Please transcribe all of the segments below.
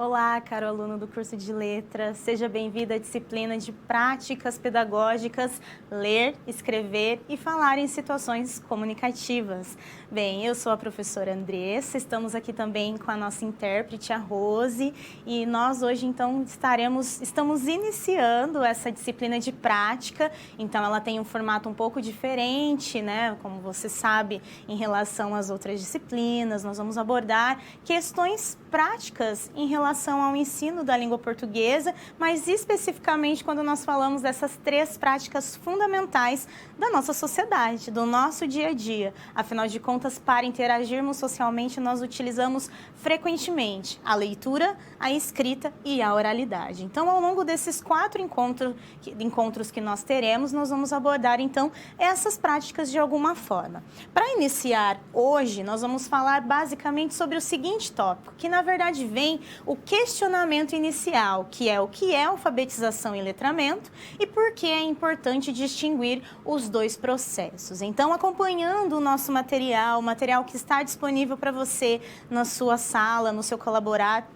Olá, caro aluno do curso de Letras, seja bem-vindo à disciplina de Práticas Pedagógicas, Ler, Escrever e Falar em Situações Comunicativas. Bem, eu sou a professora Andressa, estamos aqui também com a nossa intérprete, a Rose, e nós hoje então estamos iniciando essa disciplina de prática, então ela tem um formato um pouco diferente, né? Como você sabe, em relação às outras disciplinas, nós vamos abordar questões práticas em relação ao ensino da língua portuguesa, mas especificamente quando nós falamos dessas três práticas fundamentais da nossa sociedade, do nosso dia a dia. Afinal de contas, para interagirmos socialmente, nós utilizamos frequentemente a leitura, a escrita e a oralidade. Então, ao longo desses 4 encontros que nós teremos, nós vamos abordar, então, essas práticas de alguma forma. Para iniciar hoje, nós vamos falar basicamente sobre o seguinte tópico, que na verdade vem o questionamento inicial, que é o que é alfabetização e letramento e por que é importante distinguir os dois processos. Então, acompanhando o nosso material, o material que está disponível para você na sua sala, no seu colaborar,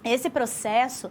esse processo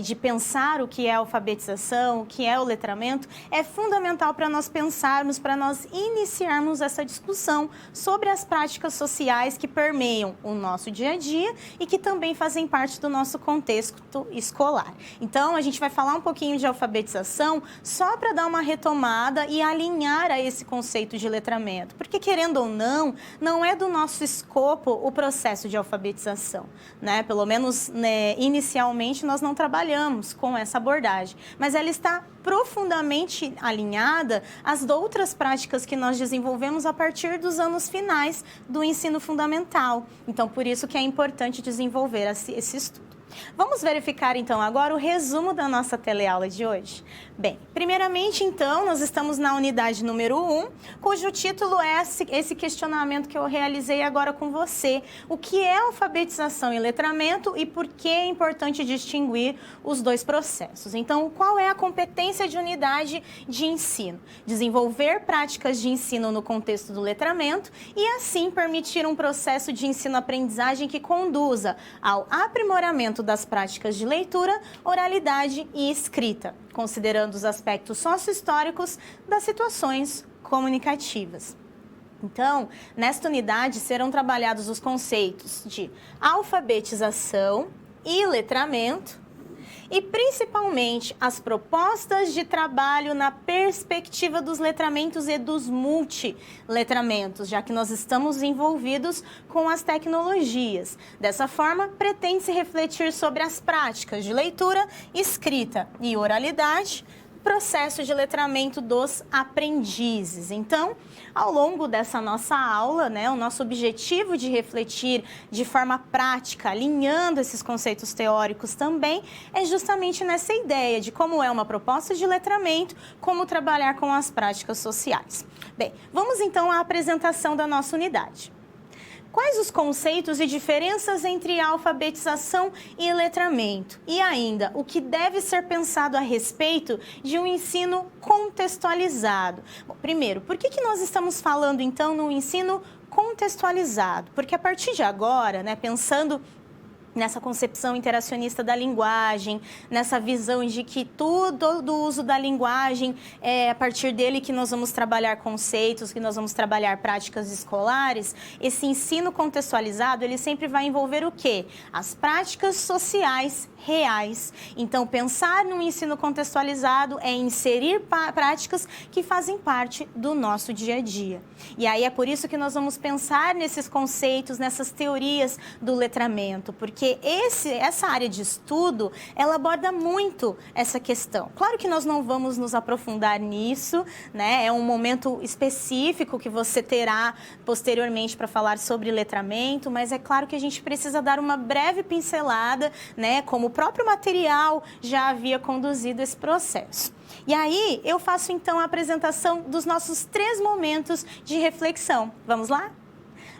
de pensar o que é a alfabetização, o que é o letramento, é fundamental para nós pensarmos, para nós iniciarmos essa discussão sobre as práticas sociais que permeiam o nosso dia a dia e que também fazem parte do nosso contexto escolar. Então, a gente vai falar um pouquinho de alfabetização só para dar uma retomada e alinhar a esse conceito de letramento, porque querendo ou não, não é do nosso escopo o processo de alfabetização, né? Pelo menos, né, inicialmente nós não trabalhamos com essa abordagem, mas ela está profundamente alinhada às outras práticas que nós desenvolvemos a partir dos anos finais do ensino fundamental. Então, por isso que é importante desenvolver esse estudo. Vamos verificar, então, agora o resumo da nossa teleaula de hoje? Bem, primeiramente, então, nós estamos na unidade número 1, cujo título é esse questionamento que eu realizei agora com você. O que é alfabetização e letramento e por que é importante distinguir os dois processos? Então, qual é a competência de unidade de ensino? Desenvolver práticas de ensino no contexto do letramento e, assim, permitir um processo de ensino-aprendizagem que conduza ao aprimoramento das práticas de leitura, oralidade e escrita, considerando os aspectos sócio-históricos das situações comunicativas. Então, nesta unidade serão trabalhados os conceitos de alfabetização e letramento, e principalmente as propostas de trabalho na perspectiva dos letramentos e dos multiletramentos, já que nós estamos envolvidos com as tecnologias. Dessa forma, pretende-se refletir sobre as práticas de leitura, escrita e oralidade, processo de letramento dos aprendizes. Então, ao longo dessa nossa aula, né, o nosso objetivo de refletir de forma prática, alinhando esses conceitos teóricos também, é justamente nessa ideia de como é uma proposta de letramento, como trabalhar com as práticas sociais. Bem, vamos então à apresentação da nossa unidade. Quais os conceitos e diferenças entre alfabetização e letramento? E ainda, o que deve ser pensado a respeito de um ensino contextualizado? Bom, primeiro, por que nós estamos falando então no ensino contextualizado? Porque a partir de agora, né, pensando nessa concepção interacionista da linguagem, nessa visão de que tudo do uso da linguagem é a partir dele que nós vamos trabalhar conceitos, que nós vamos trabalhar práticas escolares, esse ensino contextualizado, ele sempre vai envolver o quê? As práticas sociais reais. Então, pensar no ensino contextualizado é inserir práticas que fazem parte do nosso dia a dia. E aí é por isso que nós vamos pensar nesses conceitos, nessas teorias do letramento, porque essa área de estudo, ela aborda muito essa questão. Claro que nós não vamos nos aprofundar nisso, né? É um momento específico que você terá posteriormente para falar sobre letramento, mas é claro que a gente precisa dar uma breve pincelada, né? Como o próprio material já havia conduzido esse processo. E aí, eu faço então a apresentação dos nossos 3 momentos de reflexão. Vamos lá?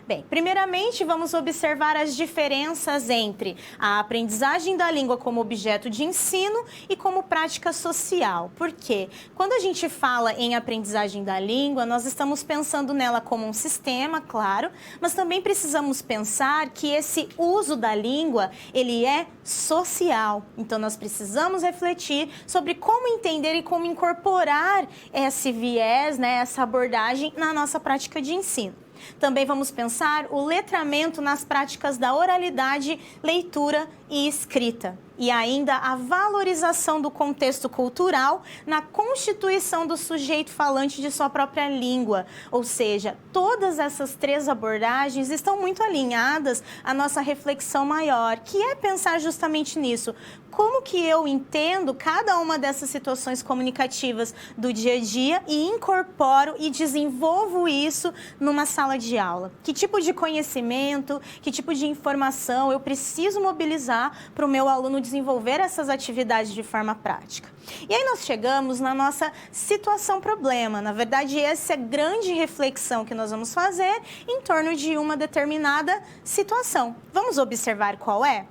Bem, primeiramente vamos observar as diferenças entre a aprendizagem da língua como objeto de ensino e como prática social. Por quê? Quando a gente fala em aprendizagem da língua, nós estamos pensando nela como um sistema, claro, mas também precisamos pensar que esse uso da língua, ele é social. Então, nós precisamos refletir sobre como entender e como incorporar esse viés, né, essa abordagem na nossa prática de ensino. Também vamos pensar o letramento nas práticas da oralidade, leitura e escrita. E ainda a valorização do contexto cultural na constituição do sujeito falante de sua própria língua. Ou seja, todas essas três abordagens estão muito alinhadas à nossa reflexão maior, que é pensar justamente nisso. Como que eu entendo cada uma dessas situações comunicativas do dia a dia e incorporo e desenvolvo isso numa sala de aula? Que tipo de conhecimento, que tipo de informação eu preciso mobilizar para o meu aluno desenvolver essas atividades de forma prática? E aí nós chegamos na nossa situação problema. Na verdade, essa é a grande reflexão que nós vamos fazer em torno de uma determinada situação. Vamos observar qual é?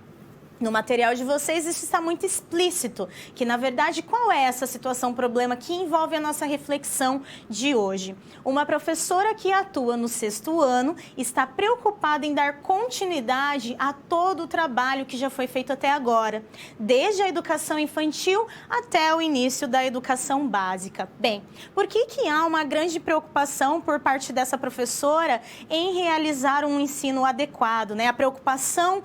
No material de vocês isso está muito explícito, que na verdade qual é essa situação problema que envolve a nossa reflexão de hoje? Uma professora que atua no 6º ano está preocupada em dar continuidade a todo o trabalho que já foi feito até agora, desde a educação infantil até o início da educação básica. Bem, por que há uma grande preocupação por parte dessa professora em realizar um ensino adequado, né? A preocupação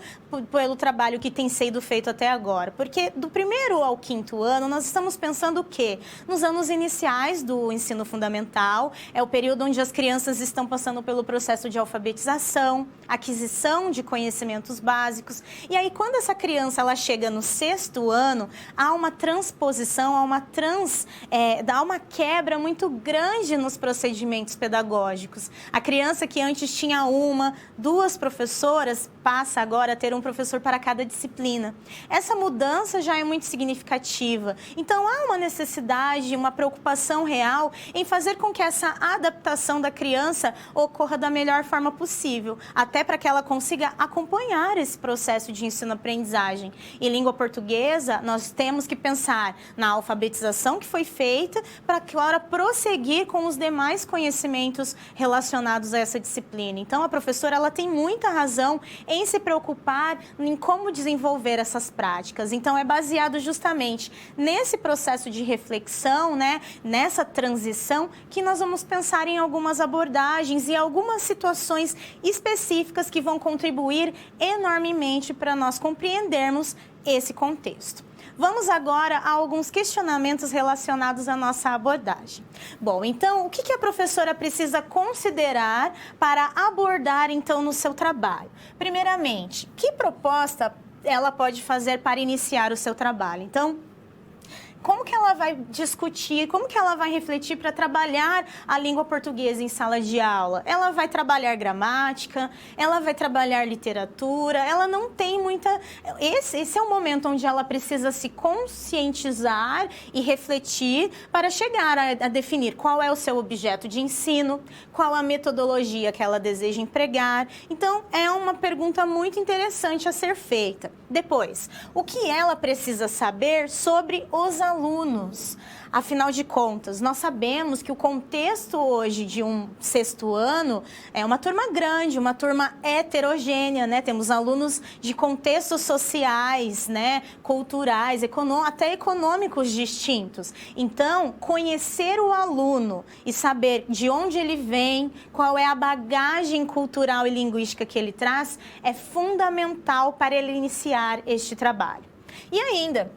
pelo trabalho que tem sido feito até agora. Porque do 1º ao 5º ano, nós estamos pensando o quê? Nos anos iniciais do ensino fundamental, é o período onde as crianças estão passando pelo processo de alfabetização, aquisição de conhecimentos básicos. E aí, quando essa criança ela chega no 6º ano, há uma transposição, há uma quebra muito grande nos procedimentos pedagógicos. A criança que antes tinha 1, 2 professoras, passa agora a ter um professor para cada disciplina. Essa mudança já é muito significativa. Então, há uma necessidade, uma preocupação real em fazer com que essa adaptação da criança ocorra da melhor forma possível, até para que ela consiga acompanhar esse processo de ensino-aprendizagem. Em língua portuguesa, nós temos que pensar na alfabetização que foi feita para agora prosseguir com os demais conhecimentos relacionados a essa disciplina. Então, a professora ela tem muita razão em se preocupar em como desenvolver essas práticas. Então, é baseado justamente nesse processo de reflexão, né, nessa transição, que nós vamos pensar em algumas abordagens e algumas situações específicas que vão contribuir enormemente para nós compreendermos esse contexto. Vamos agora a alguns questionamentos relacionados à nossa abordagem. Bom, então, o que a professora precisa considerar para abordar, então, no seu trabalho? Primeiramente, que proposta ela pode fazer para iniciar o seu trabalho? Então, como que ela vai discutir, como que ela vai refletir para trabalhar a língua portuguesa em sala de aula? Ela vai trabalhar gramática, ela vai trabalhar literatura, ela não tem muita... Esse é o momento onde ela precisa se conscientizar e refletir para chegar a definir qual é o seu objeto de ensino, qual a metodologia que ela deseja empregar. Então, é uma pergunta muito interessante a ser feita. Depois, o que ela precisa saber sobre os alunos? Afinal de contas, nós sabemos que o contexto hoje de um 6º ano é uma turma grande, uma turma heterogênea, né? Temos alunos de contextos sociais, né? Culturais, até econômicos distintos. Então, conhecer o aluno e saber de onde ele vem, qual é a bagagem cultural e linguística que ele traz, é fundamental para ele iniciar este trabalho. E ainda,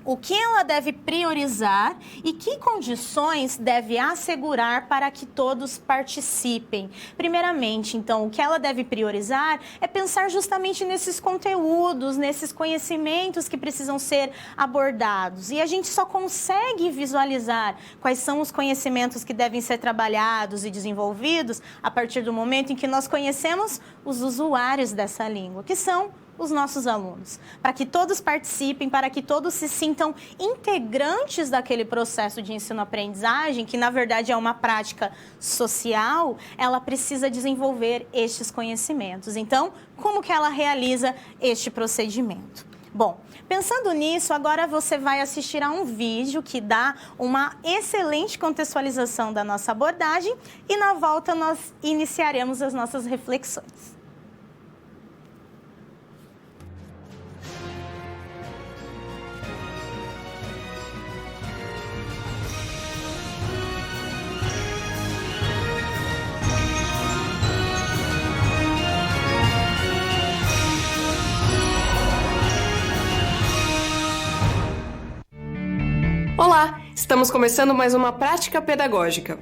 o que ela deve priorizar e que condições deve assegurar para que todos participem. Primeiramente, então, o que ela deve priorizar é pensar justamente nesses conteúdos, nesses conhecimentos que precisam ser abordados. E a gente só consegue visualizar quais são os conhecimentos que devem ser trabalhados e desenvolvidos a partir do momento em que nós conhecemos os usuários dessa língua, que são os nossos alunos, para que todos participem, para que todos se sintam integrantes daquele processo de ensino-aprendizagem, que na verdade é uma prática social, ela precisa desenvolver estes conhecimentos. Então, como que ela realiza este procedimento? Bom, pensando nisso, agora você vai assistir a um vídeo que dá uma excelente contextualização da nossa abordagem e na volta nós iniciaremos as nossas reflexões. Olá, estamos começando mais uma prática pedagógica.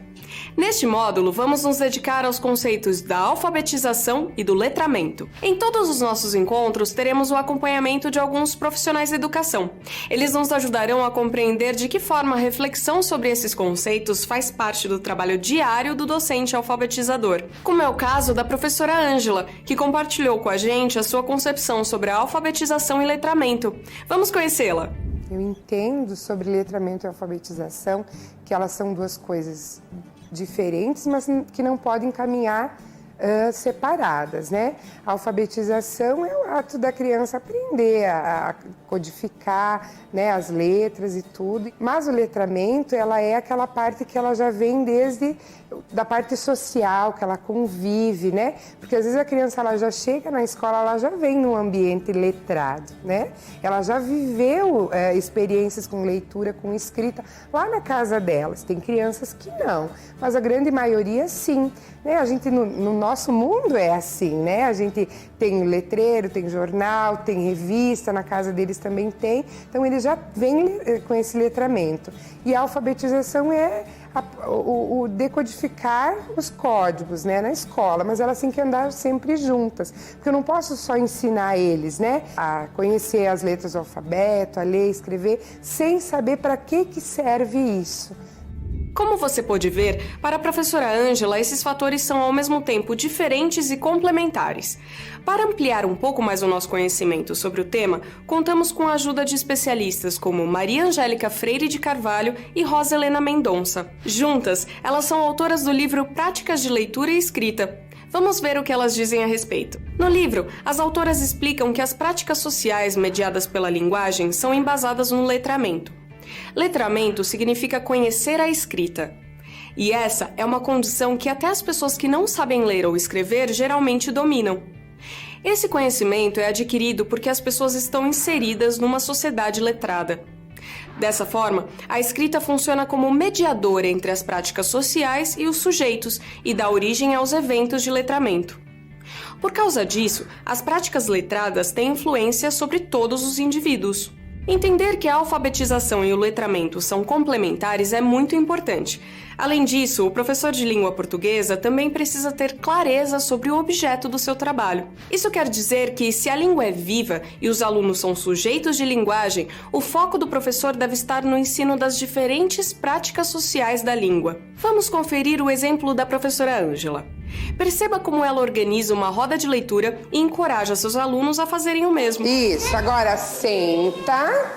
Neste módulo, vamos nos dedicar aos conceitos da alfabetização e do letramento. Em todos os nossos encontros, teremos o acompanhamento de alguns profissionais da educação. Eles nos ajudarão a compreender de que forma a reflexão sobre esses conceitos faz parte do trabalho diário do docente alfabetizador, como é o caso da professora Ângela, que compartilhou com a gente a sua concepção sobre a alfabetização e letramento. Vamos conhecê-la! Eu entendo sobre letramento e alfabetização que elas são duas coisas diferentes, mas que não podem caminhar separadas, né? A alfabetização é o ato da criança aprender a codificar, né, as letras e tudo, mas o letramento, ela é aquela parte que ela já vem desde da parte social, que ela convive, né? Porque às vezes a criança ela já chega na escola, ela já vem num ambiente letrado, né? Ela já viveu experiências com leitura, com escrita lá na casa delas. Tem crianças que não, mas a grande maioria sim, né? A gente no nosso mundo é assim, né? A gente tem letreiro, tem jornal, tem revista, na casa deles também tem. Então eles já vêm com esse letramento. E a alfabetização é o decodificar os códigos, né, na escola, mas elas têm que andar sempre juntas, porque eu não posso só ensinar eles, né, a conhecer as letras do alfabeto, a ler, escrever, sem saber para que serve isso. Como você pôde ver, para a professora Ângela, esses fatores são ao mesmo tempo diferentes e complementares. Para ampliar um pouco mais o nosso conhecimento sobre o tema, contamos com a ajuda de especialistas como Maria Angélica Freire de Carvalho e Rosa Helena Mendonça. Juntas, elas são autoras do livro Práticas de Leitura e Escrita. Vamos ver o que elas dizem a respeito. No livro, as autoras explicam que as práticas sociais mediadas pela linguagem são embasadas no letramento. Letramento significa conhecer a escrita. E essa é uma condição que até as pessoas que não sabem ler ou escrever geralmente dominam. Esse conhecimento é adquirido porque as pessoas estão inseridas numa sociedade letrada. Dessa forma, a escrita funciona como mediadora entre as práticas sociais e os sujeitos e dá origem aos eventos de letramento. Por causa disso, as práticas letradas têm influência sobre todos os indivíduos. Entender que a alfabetização e o letramento são complementares é muito importante. Além disso, o professor de língua portuguesa também precisa ter clareza sobre o objeto do seu trabalho. Isso quer dizer que, se a língua é viva e os alunos são sujeitos de linguagem, o foco do professor deve estar no ensino das diferentes práticas sociais da língua. Vamos conferir o exemplo da professora Ângela. Perceba como ela organiza uma roda de leitura e encoraja seus alunos a fazerem o mesmo. Isso, agora senta,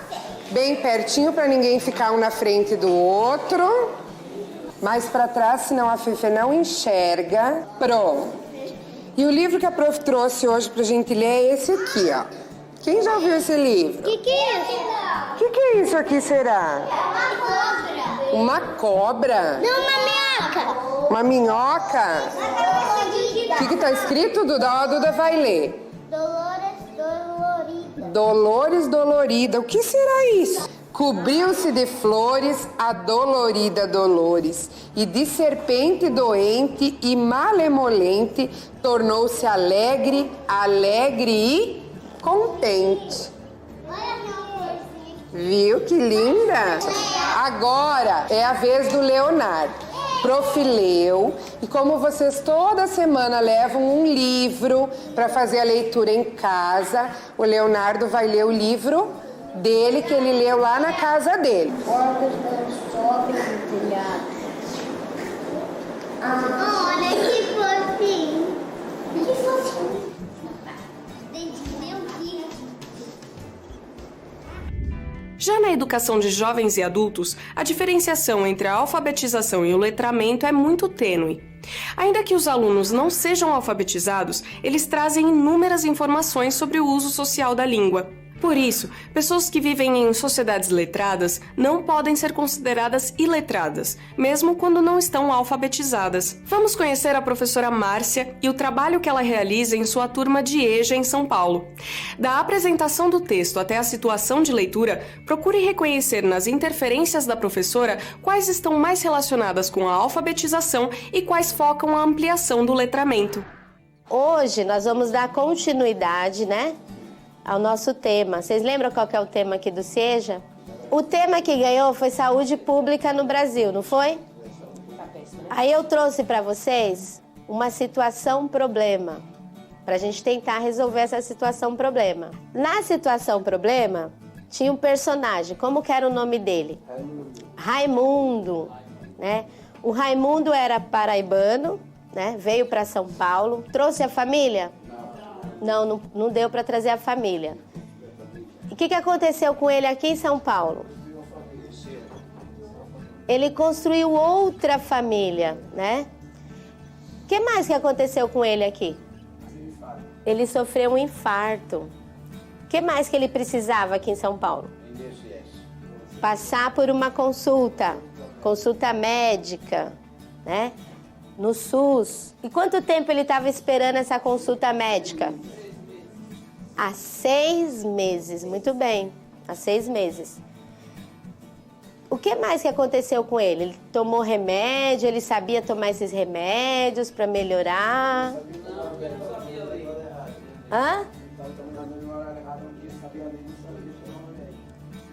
bem pertinho para ninguém ficar um na frente do outro. Mais para trás, senão a Fefe não enxerga. Pronto. E o livro que a prof trouxe hoje pra gente ler é esse aqui, ó. Quem já ouviu esse livro? Que é isso? O que é isso aqui, será? Uma cobra. Uma cobra? Não, uma minhoca. Uma minhoca? O que tá escrito, Duda? Ó, a Duda vai ler. Dolores Dolorida. Dolores Dolorida. O que será isso? Cobriu-se de flores a dolorida Dolores, e de serpente doente e malemolente tornou-se alegre, alegre e contente. Viu que linda? Agora é a vez do Leonardo. Prof. leu, e como vocês toda semana levam um livro para fazer a leitura em casa, o Leonardo vai ler o livro dele, que ele leu lá na casa dele. Portas sobem no telhado. Olha que fofinho. Que fofinho. Dente meu filho. Já na educação de jovens e adultos, a diferenciação entre a alfabetização e o letramento é muito tênue. Ainda que os alunos não sejam alfabetizados, eles trazem inúmeras informações sobre o uso social da língua. Por isso, pessoas que vivem em sociedades letradas não podem ser consideradas iletradas, mesmo quando não estão alfabetizadas. Vamos conhecer a professora Márcia e o trabalho que ela realiza em sua turma de EJA em São Paulo. Da apresentação do texto até a situação de leitura, procure reconhecer nas interferências da professora quais estão mais relacionadas com a alfabetização e quais focam a ampliação do letramento. Hoje nós vamos dar continuidade, ao nosso tema. Vocês lembram qual que é o tema aqui do SEJA? O tema que ganhou foi saúde pública no Brasil, não foi? Aí eu trouxe para vocês uma situação-problema, para a gente tentar resolver essa situação-problema. Na situação-problema, tinha um personagem, como que era o nome dele? Raimundo, O Raimundo era paraibano, veio para São Paulo, trouxe a família? Não deu para trazer a família. E o que aconteceu com ele aqui em São Paulo? Ele construiu outra família, O que mais que aconteceu com ele aqui? Ele sofreu um infarto. O que mais que ele precisava aqui em São Paulo? Passar por uma consulta médica, no SUS. E quanto tempo ele estava esperando essa consulta médica? Há 6 meses. Muito bem, há 6 meses. O que mais que aconteceu com ele? Ele tomou remédio, ele sabia tomar esses remédios para melhorar? Hã?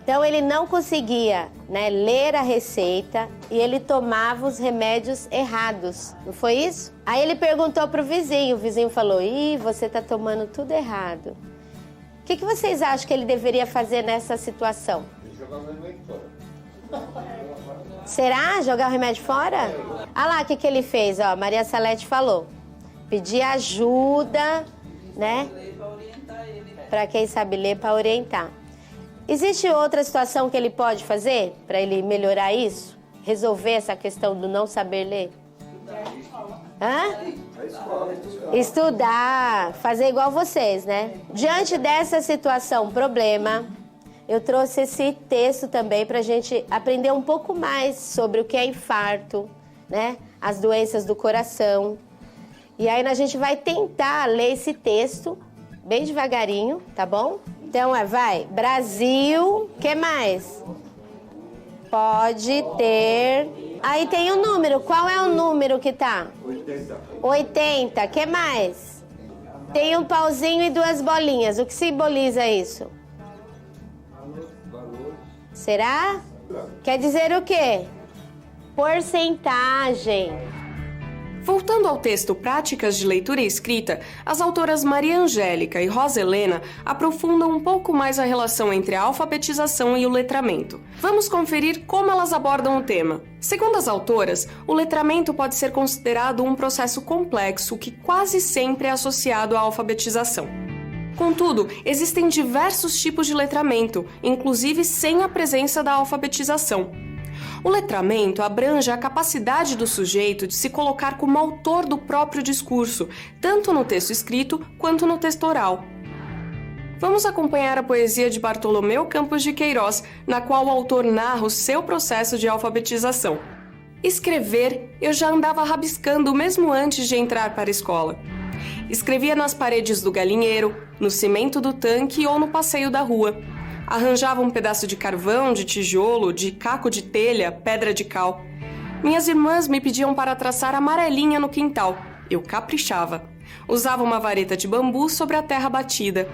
Então ele não conseguia, ler a receita e ele tomava os remédios errados, não foi isso? Aí ele perguntou pro vizinho, o vizinho falou: "Ih, você tá tomando tudo errado." O que vocês acham que ele deveria fazer nessa situação? Jogar o remédio fora. Será? Jogar o remédio fora? Olha lá o que ele fez, ó, Maria Salete falou. Pedir ajuda, para quem sabe ler, para orientar. Existe outra situação que ele pode fazer para ele melhorar isso? Resolver essa questão do não saber ler? Estudar, fazer igual vocês, Diante dessa situação, problema, eu trouxe esse texto também para a gente aprender um pouco mais sobre o que é infarto, as doenças do coração. E aí a gente vai tentar ler esse texto bem devagarinho, tá bom? Então, vai. Brasil, que mais? Pode ter... Aí tem um número. Qual é o número que tá? 80. Que mais? Tem um pauzinho e 2 bolinhas. O que simboliza isso? Será? Quer dizer o quê? Porcentagem. Voltando ao texto Práticas de Leitura e Escrita, as autoras Maria Angélica e Rosa Helena aprofundam um pouco mais a relação entre a alfabetização e o letramento. Vamos conferir como elas abordam o tema. Segundo as autoras, o letramento pode ser considerado um processo complexo que quase sempre é associado à alfabetização. Contudo, existem diversos tipos de letramento, inclusive sem a presença da alfabetização. O letramento abrange a capacidade do sujeito de se colocar como autor do próprio discurso, tanto no texto escrito quanto no texto oral. Vamos acompanhar a poesia de Bartolomeu Campos de Queiroz, na qual o autor narra o seu processo de alfabetização. Escrever, eu já andava rabiscando mesmo antes de entrar para a escola. Escrevia nas paredes do galinheiro, no cimento do tanque ou no passeio da rua. Arranjava um pedaço de carvão, de tijolo, de caco de telha, pedra de cal. Minhas irmãs me pediam para traçar amarelinha no quintal. Eu caprichava. Usava uma vareta de bambu sobre a terra batida.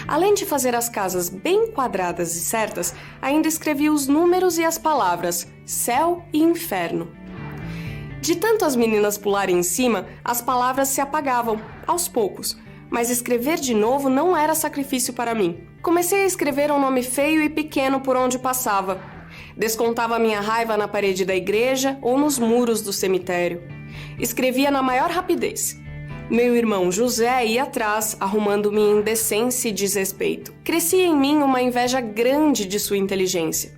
Além de fazer as casas bem quadradas e certas, ainda escrevia os números e as palavras céu e inferno. De tanto as meninas pularem em cima, as palavras se apagavam, aos poucos. Mas escrever de novo não era sacrifício para mim. Comecei a escrever um nome feio e pequeno por onde passava. Descontava minha raiva na parede da igreja ou nos muros do cemitério. Escrevia na maior rapidez. Meu irmão José ia atrás, arrumando minha indecência e desrespeito. Crescia em mim uma inveja grande de sua inteligência.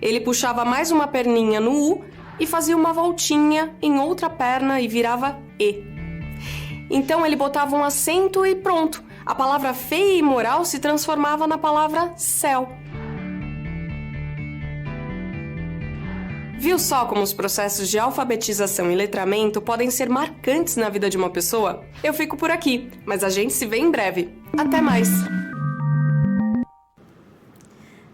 Ele puxava mais uma perninha no U e fazia uma voltinha em outra perna e virava E. Então ele botava um acento e pronto, a palavra feia e imoral se transformava na palavra céu. Viu só como os processos de alfabetização e letramento podem ser marcantes na vida de uma pessoa? Eu fico por aqui, mas a gente se vê em breve. Até mais!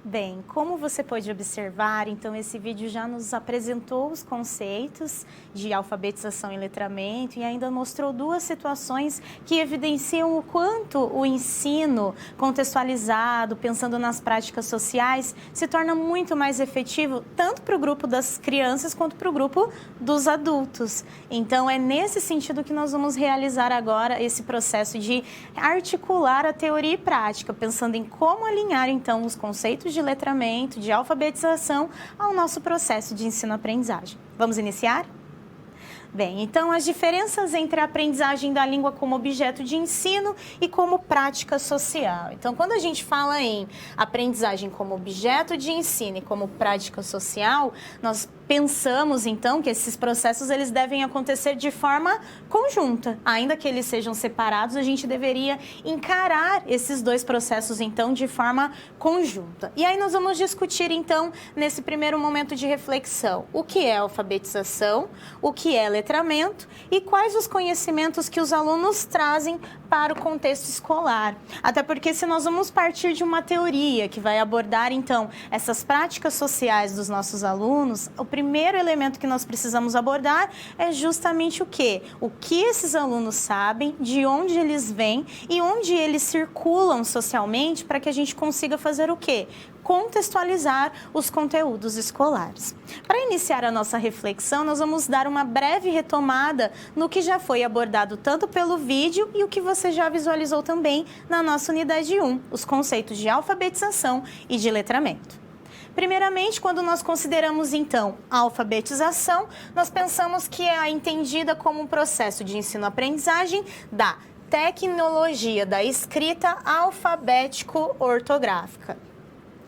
Bem, como você pode observar, então esse vídeo já nos apresentou os conceitos de alfabetização e letramento e ainda mostrou duas situações que evidenciam o quanto o ensino contextualizado, pensando nas práticas sociais, se torna muito mais efetivo tanto para o grupo das crianças quanto para o grupo dos adultos. Então é nesse sentido que nós vamos realizar agora esse processo de articular a teoria e prática, pensando em como alinhar então os conceitos de letramento, de alfabetização ao nosso processo de ensino-aprendizagem. Vamos iniciar? Bem, então as diferenças entre a aprendizagem da língua como objeto de ensino e como prática social. Então, quando a gente fala em aprendizagem como objeto de ensino e como prática social, nós pensamos então que esses processos eles devem acontecer de forma conjunta. Ainda que eles sejam separados, a gente deveria encarar esses dois processos então de forma conjunta. E aí nós vamos discutir então nesse primeiro momento de reflexão o que é alfabetização, o que é letramento e quais os conhecimentos que os alunos trazem para o contexto escolar. Até porque se nós vamos partir de uma teoria que vai abordar então essas práticas sociais dos nossos alunos, o primeiro elemento que nós precisamos abordar é justamente o quê? O que esses alunos sabem, de onde eles vêm e onde eles circulam socialmente para que a gente consiga fazer o quê? Contextualizar os conteúdos escolares. Para iniciar a nossa reflexão, nós vamos dar uma breve retomada no que já foi abordado tanto pelo vídeo e o que você já visualizou também na nossa unidade 1, os conceitos de alfabetização e de letramento. Primeiramente, quando nós consideramos, então, a alfabetização, nós pensamos que é entendida como um processo de ensino-aprendizagem da tecnologia da escrita alfabético-ortográfica.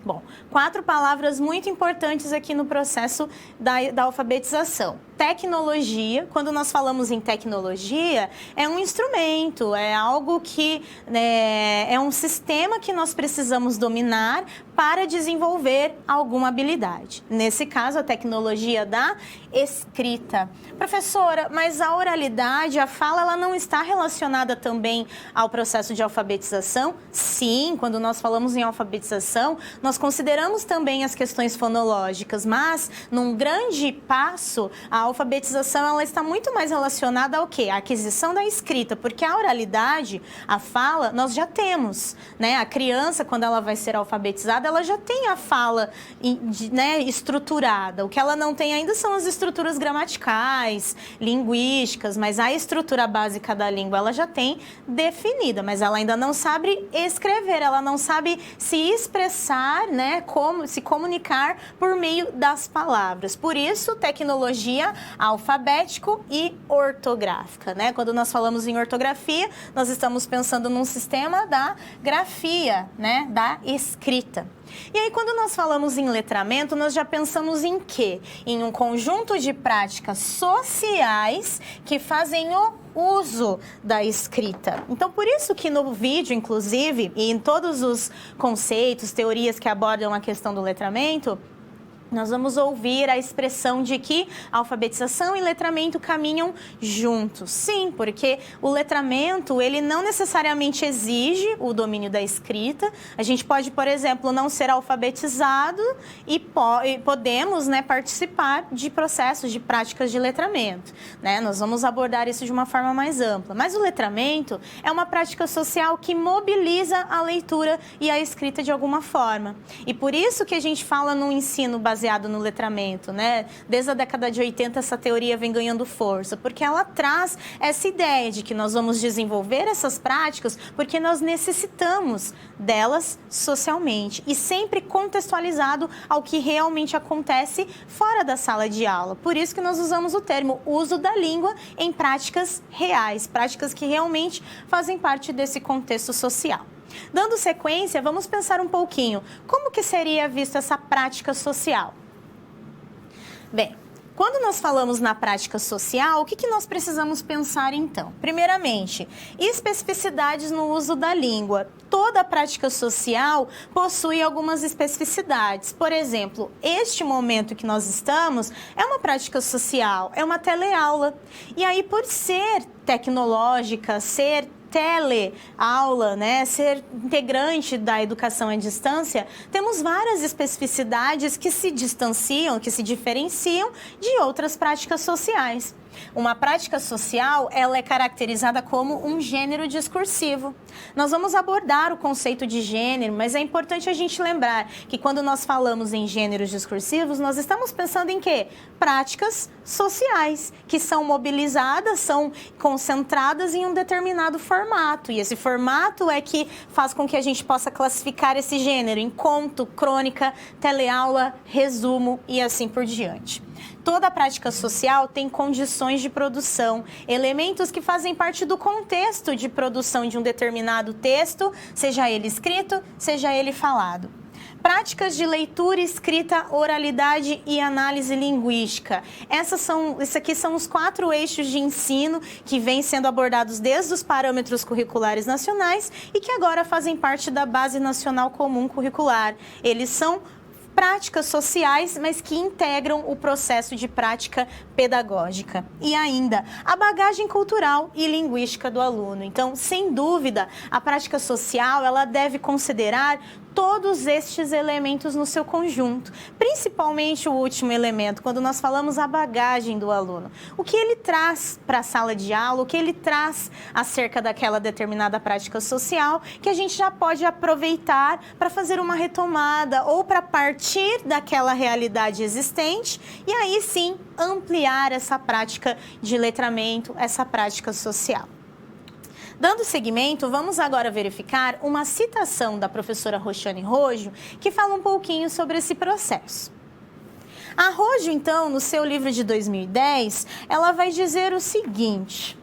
Bom, 4 palavras muito importantes aqui no processo da alfabetização. Tecnologia, quando nós falamos em tecnologia, é um instrumento, é algo que é um sistema que nós precisamos dominar para desenvolver alguma habilidade. Nesse caso, a tecnologia da escrita. Professora, mas a oralidade, a fala, ela não está relacionada também ao processo de alfabetização? Sim, quando nós falamos em alfabetização, nós consideramos também as questões fonológicas, mas num grande passo, a alfabetização ela está muito mais relacionada ao quê? A aquisição da escrita, porque a oralidade, a fala, nós já temos, né? A criança, quando ela vai ser alfabetizada, ela já tem a fala, né, estruturada. O que ela não tem ainda são as estruturas gramaticais, linguísticas, mas a estrutura básica da língua ela já tem definida, mas ela ainda não sabe escrever, ela não sabe se expressar, né, como se comunicar por meio das palavras. Por isso, tecnologia alfabético e ortográfica, né? Quando nós falamos em ortografia, nós estamos pensando num sistema da grafia, né, da escrita. E aí, quando nós falamos em letramento, nós já pensamos em quê? Em um conjunto de práticas sociais que fazem o uso da escrita. Então, por isso que no vídeo, inclusive, e em todos os conceitos, teorias que abordam a questão do letramento, nós vamos ouvir a expressão de que alfabetização e letramento caminham juntos. Sim, porque o letramento, ele não necessariamente exige o domínio da escrita. A gente pode, por exemplo, não ser alfabetizado e podemos, né, participar de processos, de práticas de letramento, né? Nós vamos abordar isso de uma forma mais ampla. Mas o letramento é uma prática social que mobiliza a leitura e a escrita de alguma forma. E por isso que a gente fala num ensino baseado baseado no letramento, né? Desde a década de 80, essa teoria vem ganhando força, porque ela traz essa ideia de que nós vamos desenvolver essas práticas porque nós necessitamos delas socialmente e sempre contextualizado ao que realmente acontece fora da sala de aula. Por isso que nós usamos o termo uso da língua em práticas reais, práticas que realmente fazem parte desse contexto social. Dando sequência, vamos pensar um pouquinho, como que seria vista essa prática social? Bem, quando nós falamos na prática social, o que nós precisamos pensar então? Primeiramente, especificidades no uso da língua. Toda prática social possui algumas especificidades. Por exemplo, este momento que nós estamos é uma prática social, é uma teleaula. E aí, por ser tecnológica, ser teleaula, né, ser integrante da educação à distância, temos várias especificidades que se distanciam, que se diferenciam de outras práticas sociais. Uma prática social, ela é caracterizada como um gênero discursivo. Nós vamos abordar o conceito de gênero, mas é importante a gente lembrar que quando nós falamos em gêneros discursivos, nós estamos pensando em quê? Práticas sociais, que são mobilizadas, são concentradas em um determinado formato. E esse formato é que faz com que a gente possa classificar esse gênero em conto, crônica, teleaula, resumo e assim por diante. Toda prática social tem condições de produção, elementos que fazem parte do contexto de produção de um determinado texto, seja ele escrito, seja ele falado. Práticas de leitura, escrita, oralidade e análise linguística. Esses aqui são os 4 eixos de ensino que vêm sendo abordados desde os parâmetros curriculares nacionais e que agora fazem parte da Base Nacional Comum Curricular. Eles são práticas sociais, mas que integram o processo de prática pedagógica. E ainda, a bagagem cultural e linguística do aluno. Então, sem dúvida, a prática social, ela deve considerar todos estes elementos no seu conjunto, principalmente o último elemento, quando nós falamos a bagagem do aluno. O que ele traz para a sala de aula, o que ele traz acerca daquela determinada prática social, que a gente já pode aproveitar para fazer uma retomada ou para partir daquela realidade existente e aí sim ampliar essa prática de letramento, essa prática social. Dando seguimento, vamos agora verificar uma citação da professora Roxane Rojo, que fala um pouquinho sobre esse processo. A Rojo, então, no seu livro de 2010, ela vai dizer o seguinte: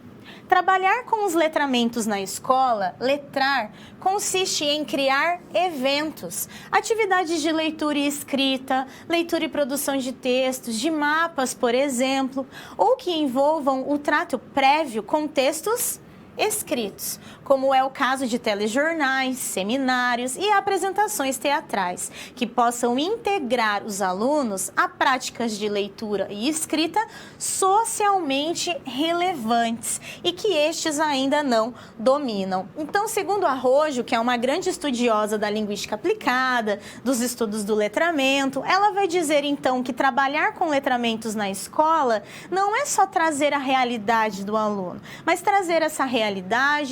trabalhar com os letramentos na escola, letrar, consiste em criar eventos, atividades de leitura e escrita, leitura e produção de textos, de mapas, por exemplo, ou que envolvam o trato prévio com textos escritos, como é o caso de telejornais, seminários e apresentações teatrais, que possam integrar os alunos a práticas de leitura e escrita socialmente relevantes e que estes ainda não dominam. Então, segundo a Rojo, que é uma grande estudiosa da linguística aplicada, dos estudos do letramento, ela vai dizer então que trabalhar com letramentos na escola não é só trazer a realidade do aluno, mas trazer essa realidade,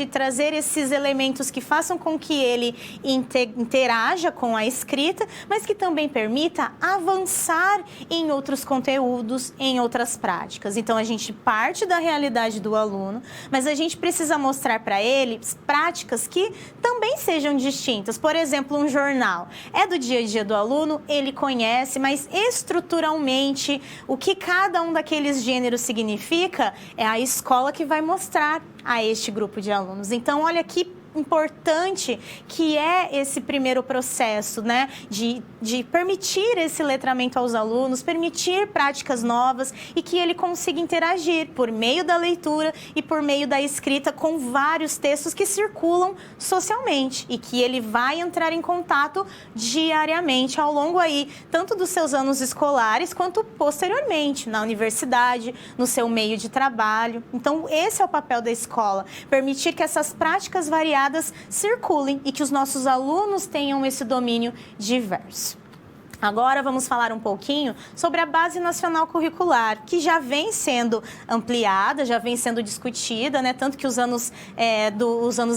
trazer esses elementos que façam com que ele interaja com a escrita, mas que também permita avançar em outros conteúdos, em outras práticas. Então, a gente parte da realidade do aluno, mas a gente precisa mostrar para ele práticas que também sejam distintas. Por exemplo, um jornal é do dia a dia do aluno, ele conhece, mas estruturalmente o que cada um daqueles gêneros significa é a escola que vai mostrar a este grupo de alunos. Então, olha que importante que é esse primeiro processo, né, de permitir esse letramento aos alunos, permitir práticas novas e que ele consiga interagir por meio da leitura e por meio da escrita com vários textos que circulam socialmente e que ele vai entrar em contato diariamente ao longo aí, tanto dos seus anos escolares quanto posteriormente, na universidade, no seu meio de trabalho. Então, esse é o papel da escola, permitir que essas práticas variadas circulem e que os nossos alunos tenham esse domínio diverso. Agora vamos falar um pouquinho sobre a Base Nacional Curricular, que já vem sendo ampliada, já vem sendo discutida, né? Tanto que os anos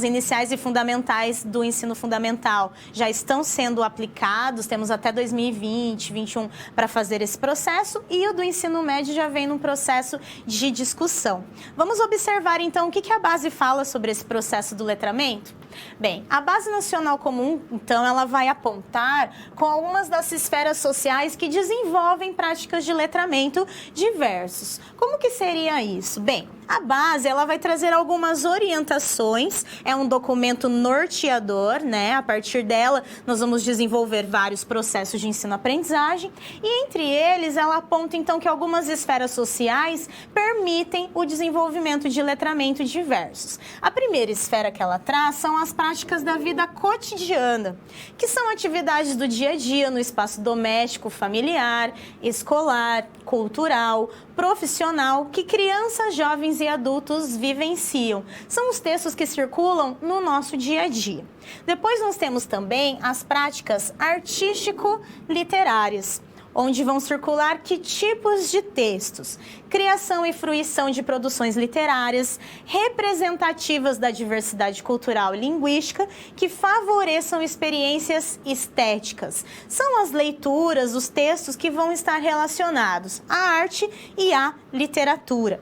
iniciais e fundamentais do ensino fundamental já estão sendo aplicados, temos até 2020, 2021 para fazer esse processo, e o do ensino médio já vem num processo de discussão. Vamos observar então o que a base fala sobre esse processo do letramento? Bem, a Base Nacional Comum, então, ela vai apontar com algumas das esferas sociais que desenvolvem práticas de letramento diversos. Como que seria isso? Bem, a base, ela vai trazer algumas orientações, é um documento norteador, né? A partir dela, nós vamos desenvolver vários processos de ensino-aprendizagem e, entre eles, ela aponta, então, que algumas esferas sociais permitem o desenvolvimento de letramento diversos. A primeira esfera que ela traz são as práticas da vida cotidiana, que são atividades do dia a dia no espaço doméstico, familiar, escolar, cultural, profissional, que crianças, jovens e adultos vivenciam. São os textos que circulam no nosso dia a dia. Depois nós temos também as práticas artístico-literárias, onde vão circular que tipos de textos? Criação e fruição de produções literárias representativas da diversidade cultural e linguística que favoreçam experiências estéticas. São as leituras, os textos que vão estar relacionados à arte e à literatura.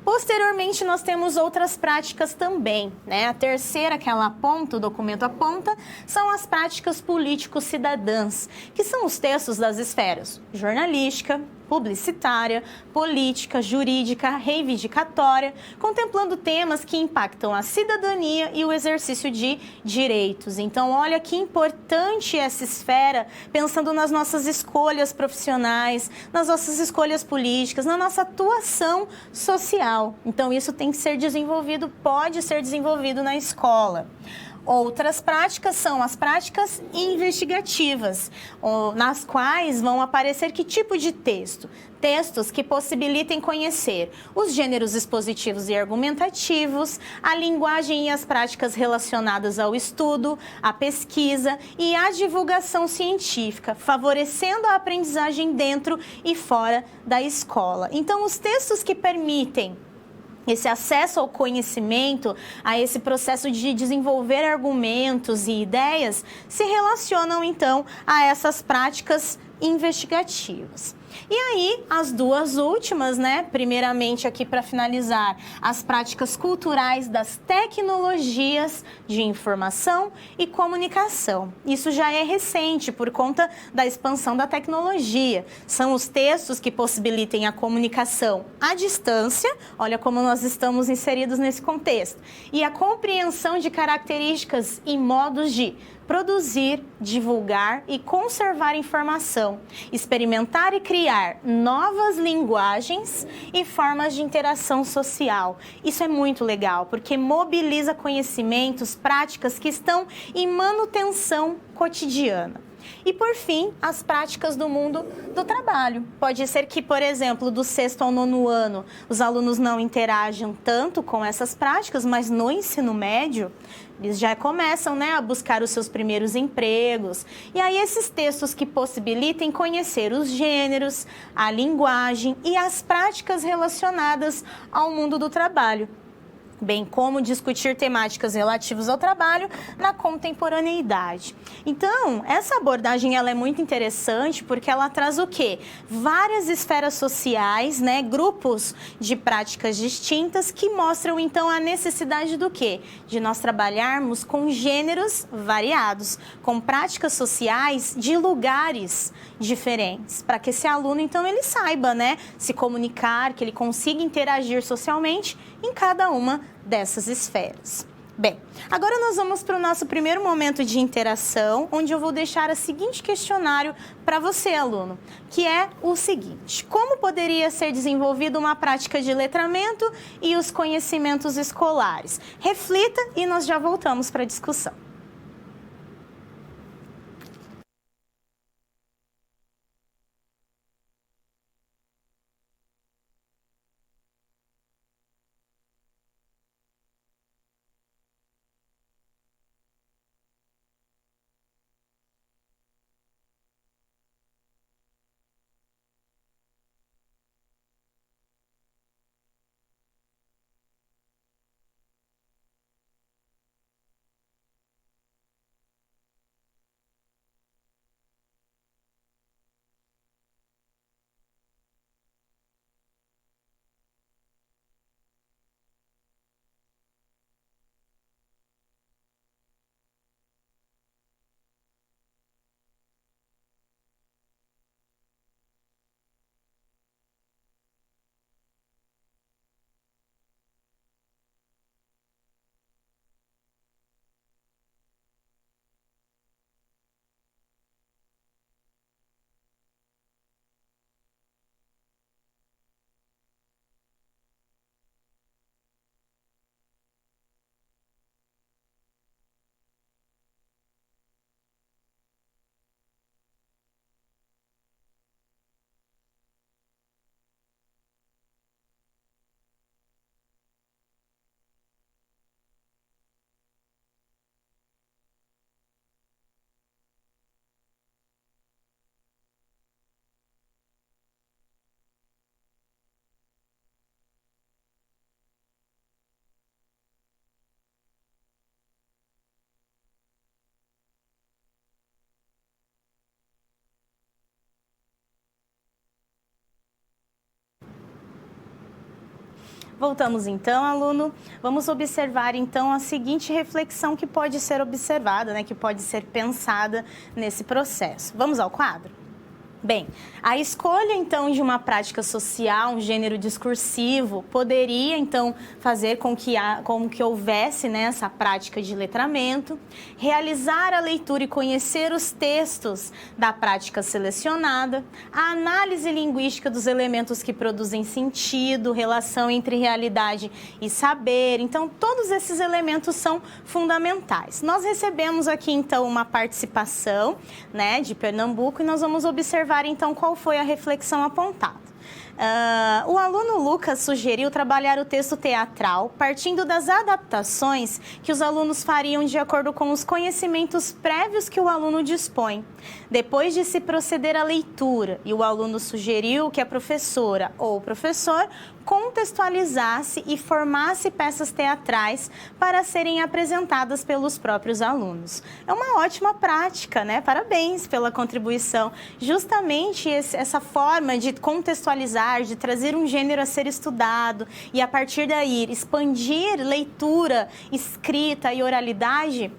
Posteriormente, nós temos outras práticas também, né? A terceira que ela aponta, o documento aponta, são as práticas político-cidadãs, que são os textos das esferas jornalística, publicitária, política, jurídica, reivindicatória, contemplando temas que impactam a cidadania e o exercício de direitos. Então, olha que importante essa esfera, pensando nas nossas escolhas profissionais, nas nossas escolhas políticas, na nossa atuação social. Então, isso tem que ser desenvolvido, pode ser desenvolvido na escola. Outras práticas são as práticas investigativas, nas quais vão aparecer que tipo de texto? Textos que possibilitem conhecer os gêneros expositivos e argumentativos, a linguagem e as práticas relacionadas ao estudo, à pesquisa e à divulgação científica, favorecendo a aprendizagem dentro e fora da escola. Então, os textos que permitem esse acesso ao conhecimento, a esse processo de desenvolver argumentos e ideias, se relacionam, então, a essas práticas investigativas. E aí, as duas últimas, né? Primeiramente, aqui para finalizar, as práticas culturais das tecnologias de informação e comunicação. Isso já é recente por conta da expansão da tecnologia. São os textos que possibilitem a comunicação à distância, olha como nós estamos inseridos nesse contexto, e a compreensão de características e modos de produzir, divulgar e conservar informação, experimentar e criar novas linguagens e formas de interação social. Isso é muito legal, porque mobiliza conhecimentos, práticas que estão em manutenção cotidiana. E, por fim, as práticas do mundo do trabalho. Pode ser que, por exemplo, do 6º ao 9º ano, os alunos não interajam tanto com essas práticas, mas no ensino médio, eles já começam, né, a buscar os seus primeiros empregos. E aí, esses textos que possibilitem conhecer os gêneros, a linguagem e as práticas relacionadas ao mundo do trabalho, bem como discutir temáticas relativas ao trabalho na contemporaneidade. Então, essa abordagem ela é muito interessante porque ela traz o quê? Várias esferas sociais, né? Grupos de práticas distintas que mostram, então, a necessidade do quê? De nós trabalharmos com gêneros variados, com práticas sociais de lugares diferentes, para que esse aluno, então, ele saiba, né? Se comunicar, que ele consiga interagir socialmente em cada uma dessas esferas. Bem, agora nós vamos para o nosso primeiro momento de interação, onde eu vou deixar o seguinte questionário para você, aluno, que é o seguinte: como poderia ser desenvolvida uma prática de letramento e os conhecimentos escolares? Reflita e nós já voltamos para a discussão. Voltamos então, aluno. Vamos observar então a seguinte reflexão que pode ser observada, né, que pode ser pensada nesse processo. Vamos ao quadro? Bem, a escolha então de uma prática social, um gênero discursivo, poderia então fazer com que houvesse, né, essa prática de letramento, realizar a leitura e conhecer os textos da prática selecionada, a análise linguística dos elementos que produzem sentido, relação entre realidade e saber. Então, todos esses elementos são fundamentais. Nós recebemos aqui então uma participação, né, de Pernambuco e nós vamos observar então qual foi a reflexão apontada. O aluno Lucas sugeriu trabalhar o texto teatral partindo das adaptações que os alunos fariam de acordo com os conhecimentos prévios que o aluno dispõe. Depois de se proceder à leitura, e o aluno sugeriu que a professora ou o professor contextualizasse e formasse peças teatrais para serem apresentadas pelos próprios alunos. É uma ótima prática, né? Parabéns pela contribuição. Justamente essa forma de contextualizar, de trazer um gênero a ser estudado e a partir daí expandir leitura, escrita e oralidade,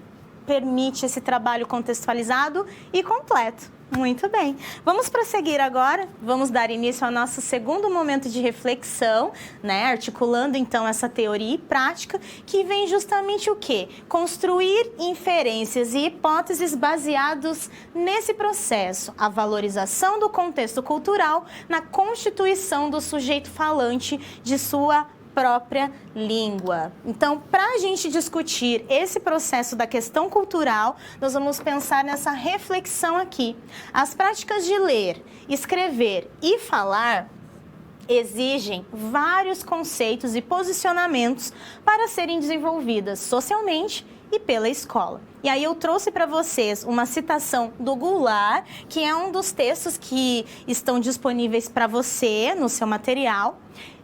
permite esse trabalho contextualizado e completo. Muito bem. Vamos prosseguir agora, vamos dar início ao nosso segundo momento de reflexão, né? Articulando então essa teoria e prática, que vem justamente o quê? Construir inferências e hipóteses baseados nesse processo, a valorização do contexto cultural na constituição do sujeito falante de sua própria língua. Então, para a gente discutir esse processo da questão cultural, nós vamos pensar nessa reflexão aqui. As práticas de ler, escrever e falar exigem vários conceitos e posicionamentos para serem desenvolvidas socialmente e pela escola. E aí eu trouxe para vocês uma citação do Goulart, que é um dos textos que estão disponíveis para você no seu material,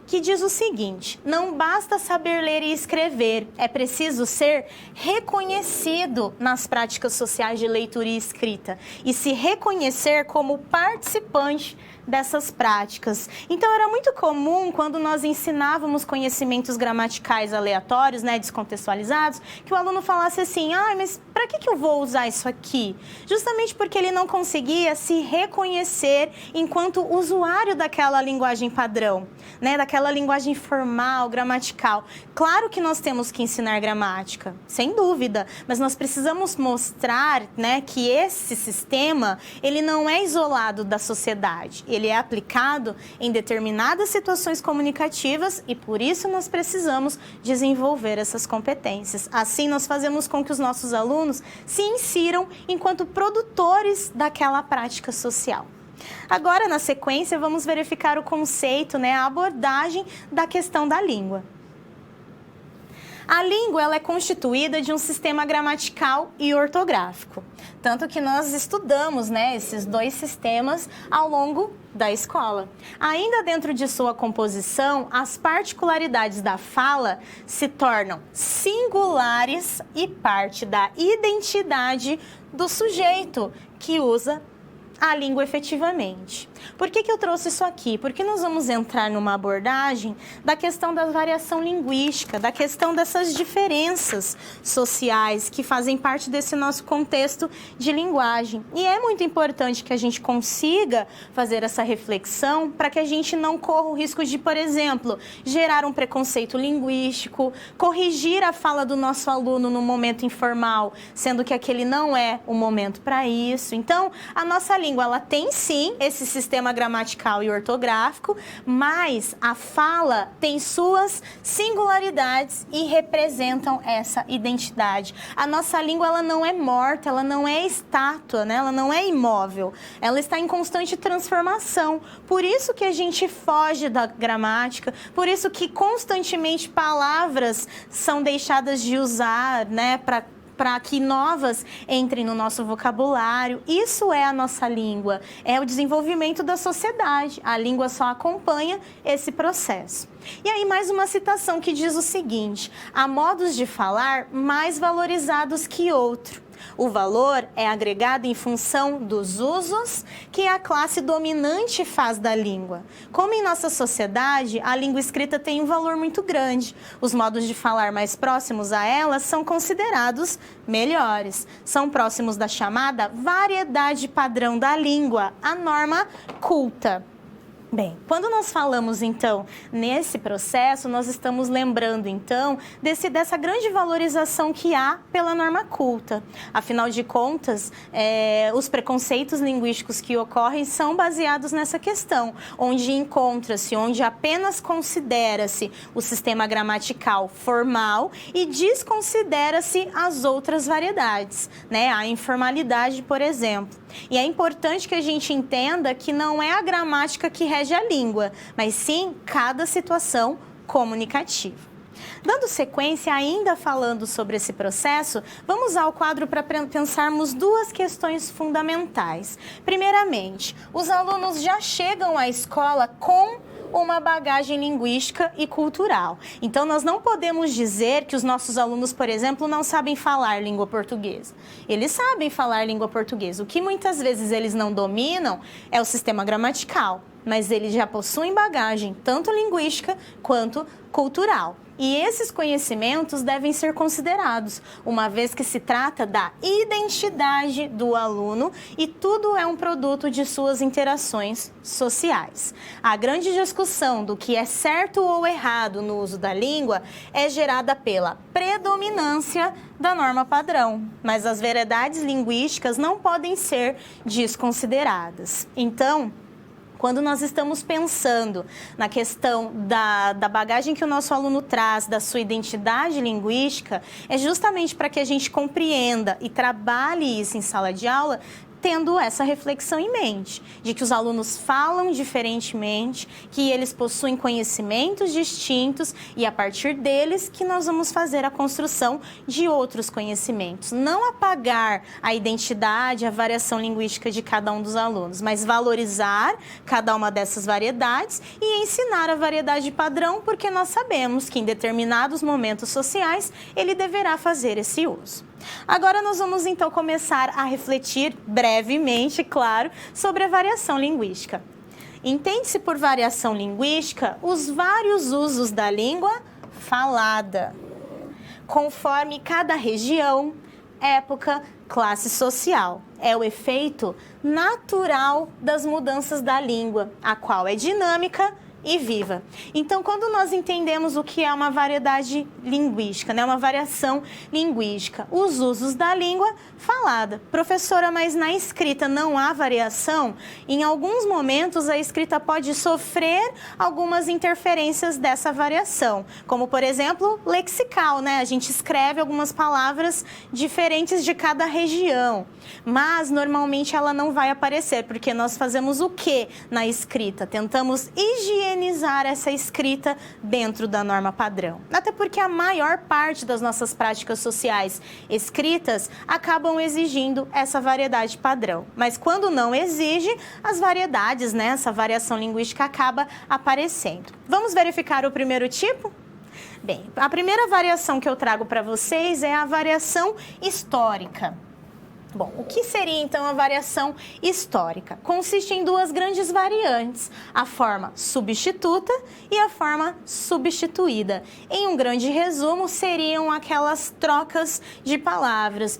que diz o seguinte: não basta saber ler e escrever, é preciso ser reconhecido nas práticas sociais de leitura e escrita e se reconhecer como participante dessas práticas. Então, era muito comum, quando nós ensinávamos conhecimentos gramaticais aleatórios, né, descontextualizados, que o aluno falasse assim: mas para que eu vou usar isso aqui? Justamente porque ele não conseguia se reconhecer enquanto usuário daquela linguagem padrão, né, daquela linguagem formal, gramatical. Claro que nós temos que ensinar gramática, sem dúvida, mas nós precisamos mostrar, né, que esse sistema, ele não é isolado da sociedade. Ele é aplicado em determinadas situações comunicativas e por isso nós precisamos desenvolver essas competências. Assim, nós fazemos com que os nossos alunos se insiram enquanto produtores daquela prática social. Agora, na sequência, vamos verificar o conceito, né, a abordagem da questão da língua. A língua, ela é constituída de um sistema gramatical e ortográfico. Tanto que nós estudamos, né, esses dois sistemas ao longo da escola. Ainda dentro de sua composição, as particularidades da fala se tornam singulares e parte da identidade do sujeito que usa a língua efetivamente. Por que eu trouxe isso aqui? Porque nós vamos entrar numa abordagem da questão da variação linguística, da questão dessas diferenças sociais que fazem parte desse nosso contexto de linguagem. E é muito importante que a gente consiga fazer essa reflexão para que a gente não corra o risco de, por exemplo, gerar um preconceito linguístico, corrigir a fala do nosso aluno no momento informal, sendo que aquele não é o momento para isso. Então, a nossa língua, ela tem sim esse sistema gramatical e ortográfico, mas a fala tem suas singularidades e representam essa identidade. A nossa língua, ela não é morta, ela não é estátua, né? Ela não é imóvel, ela está em constante transformação. Por isso que a gente foge da gramática, por isso que constantemente palavras são deixadas de usar, né, para que novas entrem no nosso vocabulário. Isso é a nossa língua, é o desenvolvimento da sociedade. A língua só acompanha esse processo. E aí mais uma citação que diz o seguinte: há modos de falar mais valorizados que outro. O valor é agregado em função dos usos que a classe dominante faz da língua. Como em nossa sociedade, a língua escrita tem um valor muito grande. Os modos de falar mais próximos a ela são considerados melhores. São próximos da chamada variedade padrão da língua, a norma culta. Bem, quando nós falamos, então, nesse processo, nós estamos lembrando, então, dessa grande valorização que há pela norma culta. Afinal de contas, os preconceitos linguísticos que ocorrem são baseados nessa questão, onde apenas considera-se o sistema gramatical formal e desconsidera-se as outras variedades, né? A informalidade, por exemplo. E é importante que a gente entenda que não é a gramática que rege a língua, mas sim cada situação comunicativa. Dando sequência, ainda falando sobre esse processo, vamos ao quadro para pensarmos duas questões fundamentais. Primeiramente, os alunos já chegam à escola com uma bagagem linguística e cultural. Então, nós não podemos dizer que os nossos alunos, por exemplo, não sabem falar língua portuguesa. Eles sabem falar língua portuguesa. O que muitas vezes eles não dominam é o sistema gramatical, mas eles já possuem bagagem tanto linguística quanto cultural. E esses conhecimentos devem ser considerados, uma vez que se trata da identidade do aluno e tudo é um produto de suas interações sociais. A grande discussão do que é certo ou errado no uso da língua é gerada pela predominância da norma padrão, mas as variedades linguísticas não podem ser desconsideradas. Então, quando nós estamos pensando na questão da bagagem que o nosso aluno traz, da sua identidade linguística, é justamente para que a gente compreenda e trabalhe isso em sala de aula, tendo essa reflexão em mente, de que os alunos falam diferentemente, que eles possuem conhecimentos distintos e a partir deles que nós vamos fazer a construção de outros conhecimentos. Não apagar a identidade, a variação linguística de cada um dos alunos, mas valorizar cada uma dessas variedades e ensinar a variedade padrão, porque nós sabemos que em determinados momentos sociais ele deverá fazer esse uso. Agora nós vamos então começar a refletir brevemente, claro, sobre a variação linguística. Entende-se por variação linguística os vários usos da língua falada, conforme cada região, época, classe social. É o efeito natural das mudanças da língua, a qual é dinâmica e viva. Então, quando nós entendemos o que é uma variedade linguística, né, uma variação linguística, os usos da língua falada. Professora, mas na escrita não há variação? Em alguns momentos, a escrita pode sofrer algumas interferências dessa variação, como, por exemplo, lexical, né? A gente escreve algumas palavras diferentes de cada região, mas normalmente ela não vai aparecer, porque nós fazemos o que na escrita? Tentamos higienizar essa escrita dentro da norma padrão. Até porque a maior parte das nossas práticas sociais escritas acabam exigindo essa variedade padrão. Mas quando não exige, as variedades, né, essa variação linguística acaba aparecendo. Vamos verificar o primeiro tipo? Bem, a primeira variação que eu trago para vocês é a variação histórica. Bom, o que seria então a variação histórica? Consiste em duas grandes variantes, a forma substituta e a forma substituída. Em um grande resumo, seriam aquelas trocas de palavras,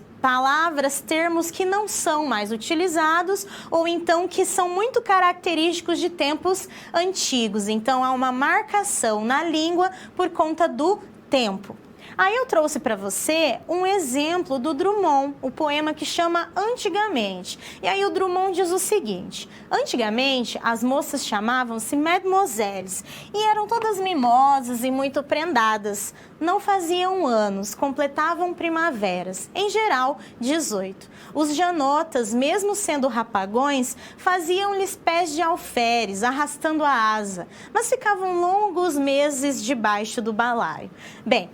termos que não são mais utilizados ou então que são muito característicos de tempos antigos. Então, há uma marcação na língua por conta do tempo. Aí eu trouxe para você um exemplo do Drummond, o poema que chama Antigamente. E aí o Drummond diz o seguinte: antigamente as moças chamavam-se mademoiselles e eram todas mimosas e muito prendadas. Não faziam anos, completavam primaveras, em geral 18. Os janotas, mesmo sendo rapagões, faziam-lhes pés de alferes, arrastando a asa, mas ficavam longos meses debaixo do balaio. Bem,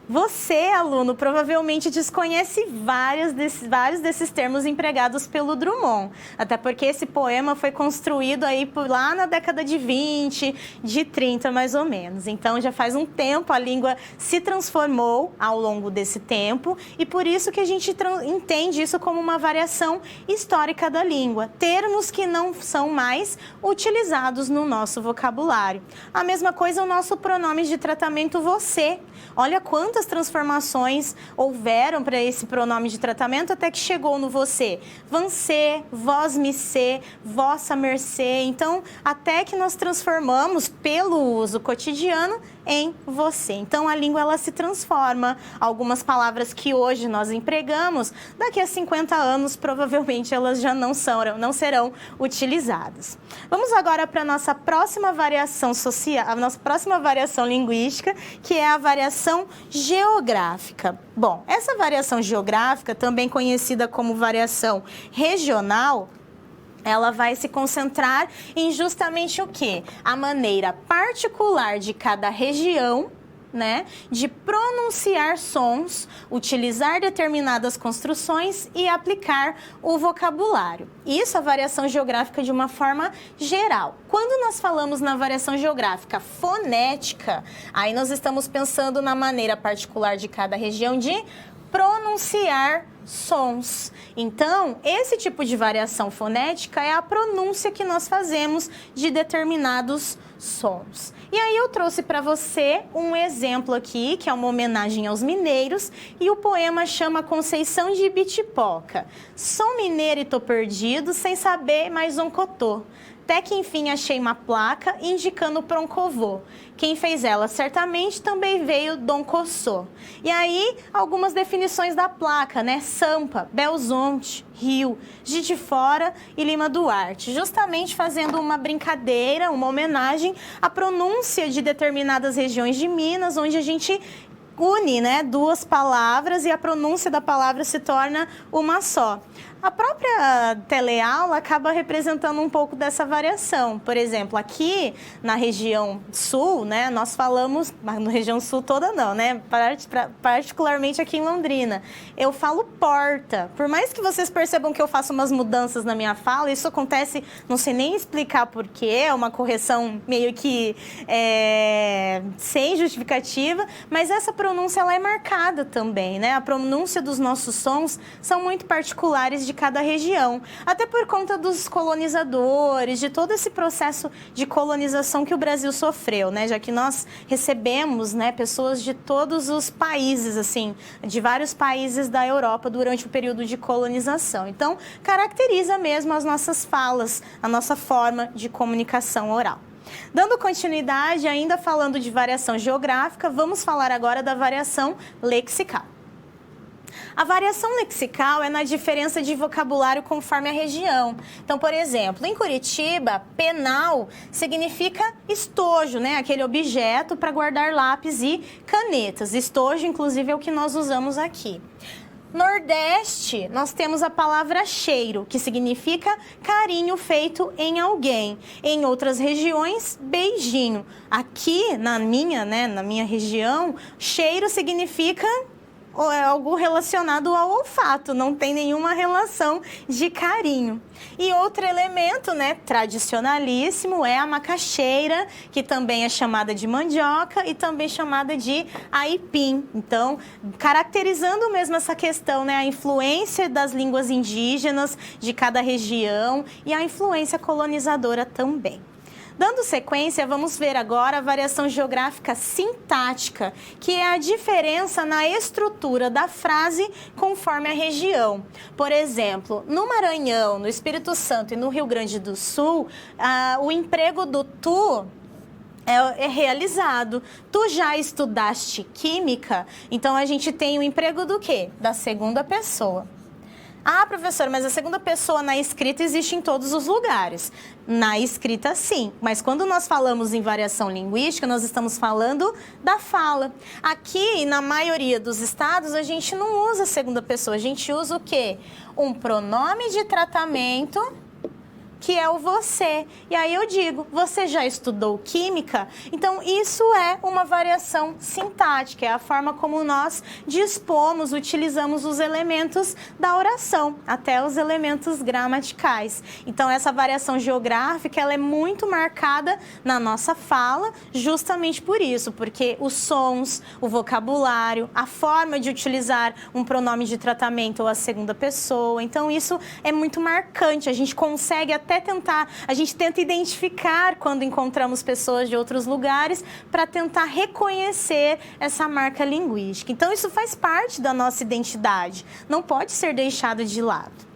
Você, aluno, provavelmente desconhece vários desses termos empregados pelo Drummond. Até porque esse poema foi construído aí por lá na década de 20, de 30 mais ou menos. Então já faz um tempo a língua se transformou ao longo desse tempo e por isso que a gente entende isso como uma variação histórica da língua. Termos que não são mais utilizados no nosso vocabulário. A mesma coisa o nosso pronome de tratamento você. Olha quantas transformações houveram para esse pronome de tratamento até que chegou no você. Vancê, vós me cê, vossa mercê. Então, até que nós transformamos pelo uso cotidiano em você. Então, a língua ela se transforma. Algumas palavras que hoje nós empregamos, daqui a 50 anos, provavelmente elas já não serão utilizadas. Vamos agora para a nossa próxima variação social, a nossa próxima variação linguística, que é a variação geográfica. Bom, essa variação geográfica, também conhecida como variação regional, ela vai se concentrar em justamente o quê? A maneira particular de cada região, né, de pronunciar sons, utilizar determinadas construções e aplicar o vocabulário. Isso é a variação geográfica de uma forma geral. Quando nós falamos na variação geográfica fonética, aí nós estamos pensando na maneira particular de cada região de pronunciar sons. Então, esse tipo de variação fonética é a pronúncia que nós fazemos de determinados sons. E aí eu trouxe para você um exemplo aqui, que é uma homenagem aos mineiros, e o poema chama Conceição de Ibitipoca. Sou mineiro e tô perdido, sem saber mais um cotô. Até que enfim achei uma placa indicando Proncovô. Quem fez ela certamente também veio Dom Cossô. E aí, algumas definições da placa, né? Sampa, Belzonte, Rio, Juiz de Fora e Lima Duarte. Justamente fazendo uma brincadeira, uma homenagem à pronúncia de determinadas regiões de Minas, onde a gente une, né, duas palavras e a pronúncia da palavra se torna uma só. A própria teleaula acaba representando um pouco dessa variação. Por exemplo, aqui na região sul, né, nós falamos, na região sul toda não, né, particularmente aqui em Londrina, eu falo porta. Por mais que vocês percebam que eu faço umas mudanças na minha fala, isso acontece, não sei nem explicar porquê, é uma correção meio que sem justificativa, mas essa pronúncia ela é marcada também, né? A pronúncia dos nossos sons são muito particulares de cada região, até por conta dos colonizadores, de todo esse processo de colonização que o Brasil sofreu, né? Já que nós recebemos, né, pessoas de todos os países, assim, de vários países da Europa durante o período de colonização. Então, caracteriza mesmo as nossas falas, a nossa forma de comunicação oral. Dando continuidade, ainda falando de variação geográfica, vamos falar agora da variação lexical. A variação lexical é na diferença de vocabulário conforme a região. Então, por exemplo, em Curitiba, penal significa estojo, né? Aquele objeto para guardar lápis e canetas. Estojo, inclusive, é o que nós usamos aqui. Nordeste, nós temos a palavra cheiro, que significa carinho feito em alguém. Em outras regiões, beijinho. Aqui, na minha região, cheiro significa algo relacionado ao olfato, não tem nenhuma relação de carinho. E outro elemento, né, tradicionalíssimo, é a macaxeira, que também é chamada de mandioca e também chamada de aipim. Então, caracterizando mesmo essa questão, né, a influência das línguas indígenas de cada região e a influência colonizadora também. Dando sequência, vamos ver agora a variação geográfica sintática, que é a diferença na estrutura da frase conforme a região. Por exemplo, no Maranhão, no Espírito Santo e no Rio Grande do Sul, o emprego do tu é realizado. Tu já estudaste química? Então, a gente tem o emprego do quê? Da segunda pessoa. Ah, professora, mas a segunda pessoa na escrita existe em todos os lugares. Na escrita, sim. Mas quando nós falamos em variação linguística, nós estamos falando da fala. Aqui, na maioria dos estados, a gente não usa a segunda pessoa. A gente usa o quê? Um pronome de tratamento que é o você. E aí eu digo, você já estudou química? Então, isso é uma variação sintática, é a forma como nós dispomos, utilizamos os elementos da oração, até os elementos gramaticais. Então, essa variação geográfica, ela é muito marcada na nossa fala, justamente por isso, porque os sons, o vocabulário, a forma de utilizar um pronome de tratamento ou a segunda pessoa, então isso é muito marcante, a gente consegue até tentar, a gente tenta identificar quando encontramos pessoas de outros lugares para tentar reconhecer essa marca linguística. Então isso faz parte da nossa identidade, não pode ser deixado de lado.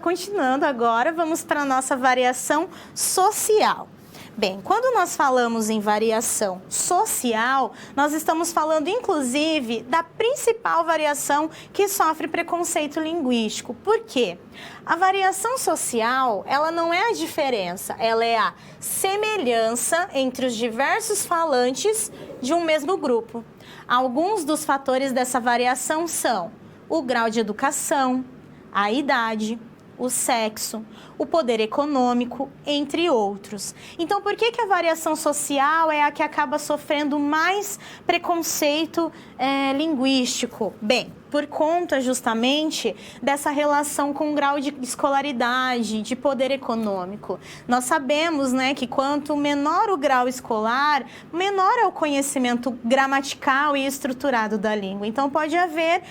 Continuando agora, vamos para a nossa variação social. Bem, quando nós falamos em variação social, nós estamos falando, inclusive, da principal variação que sofre preconceito linguístico. Por quê? A variação social, ela não é a diferença, ela é a semelhança entre os diversos falantes de um mesmo grupo. Alguns dos fatores dessa variação são o grau de educação, a idade, o sexo, o poder econômico, entre outros. Então, por que a variação social é a que acaba sofrendo mais preconceito linguístico? Bem, por conta justamente dessa relação com o grau de escolaridade, de poder econômico. Nós sabemos, né, que quanto menor o grau escolar, menor é o conhecimento gramatical e estruturado da língua. Então, pode haver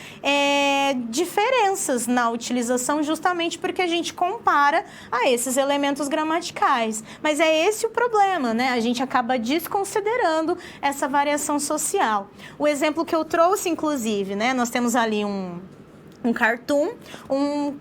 diferenças na utilização justamente porque a gente compara a esses elementos gramaticais. Mas é esse o problema, né? A gente acaba desconsiderando essa variação social. O exemplo que eu trouxe, inclusive, né, nós temos ali um cartoon,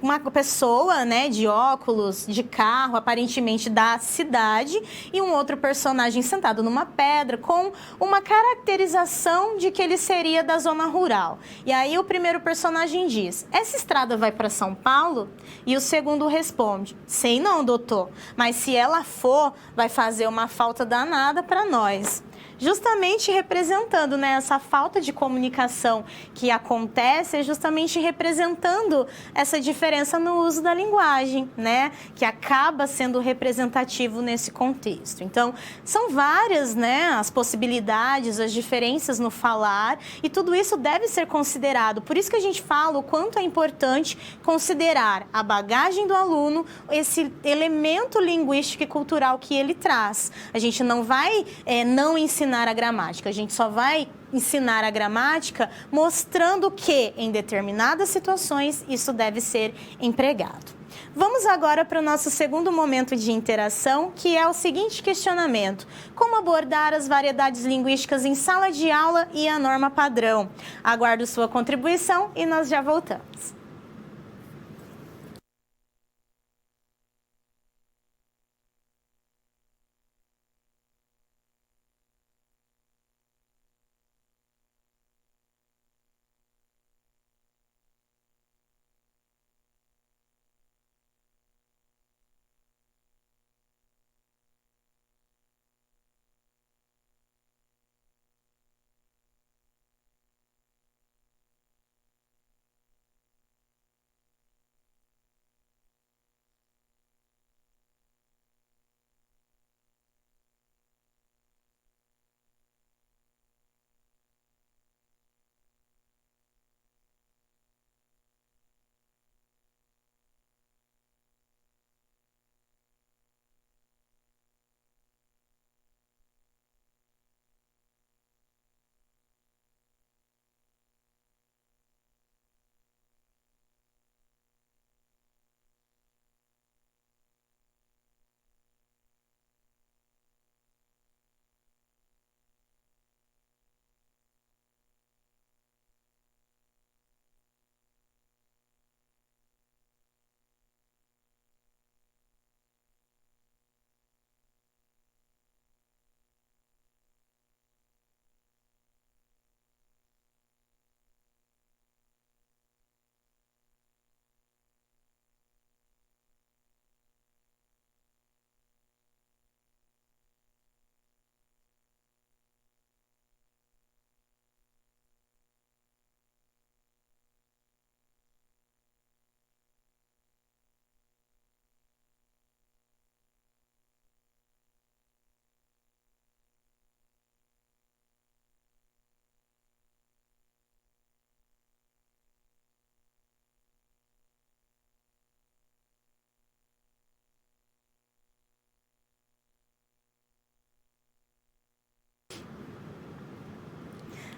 uma pessoa, né, de óculos, de carro, aparentemente da cidade, e um outro personagem sentado numa pedra com uma caracterização de que ele seria da zona rural. E aí o primeiro personagem diz, essa estrada vai para São Paulo? E o segundo responde, sei não, doutor, mas se ela for, vai fazer uma falta danada para nós. Justamente representando, né, essa falta de comunicação que acontece, justamente representando essa diferença no uso da linguagem, né, que acaba sendo representativo nesse contexto. Então, são várias, né, as possibilidades, as diferenças no falar, e tudo isso deve ser considerado. Por isso que a gente fala o quanto é importante considerar a bagagem do aluno, esse elemento linguístico e cultural que ele traz. A gente não vai não ensinar a gramática, a gente só vai ensinar a gramática mostrando que, em determinadas situações, isso deve ser empregado. Vamos agora para o nosso segundo momento de interação, que é o seguinte questionamento: como abordar as variedades linguísticas em sala de aula e a norma padrão? Aguardo sua contribuição e nós já voltamos.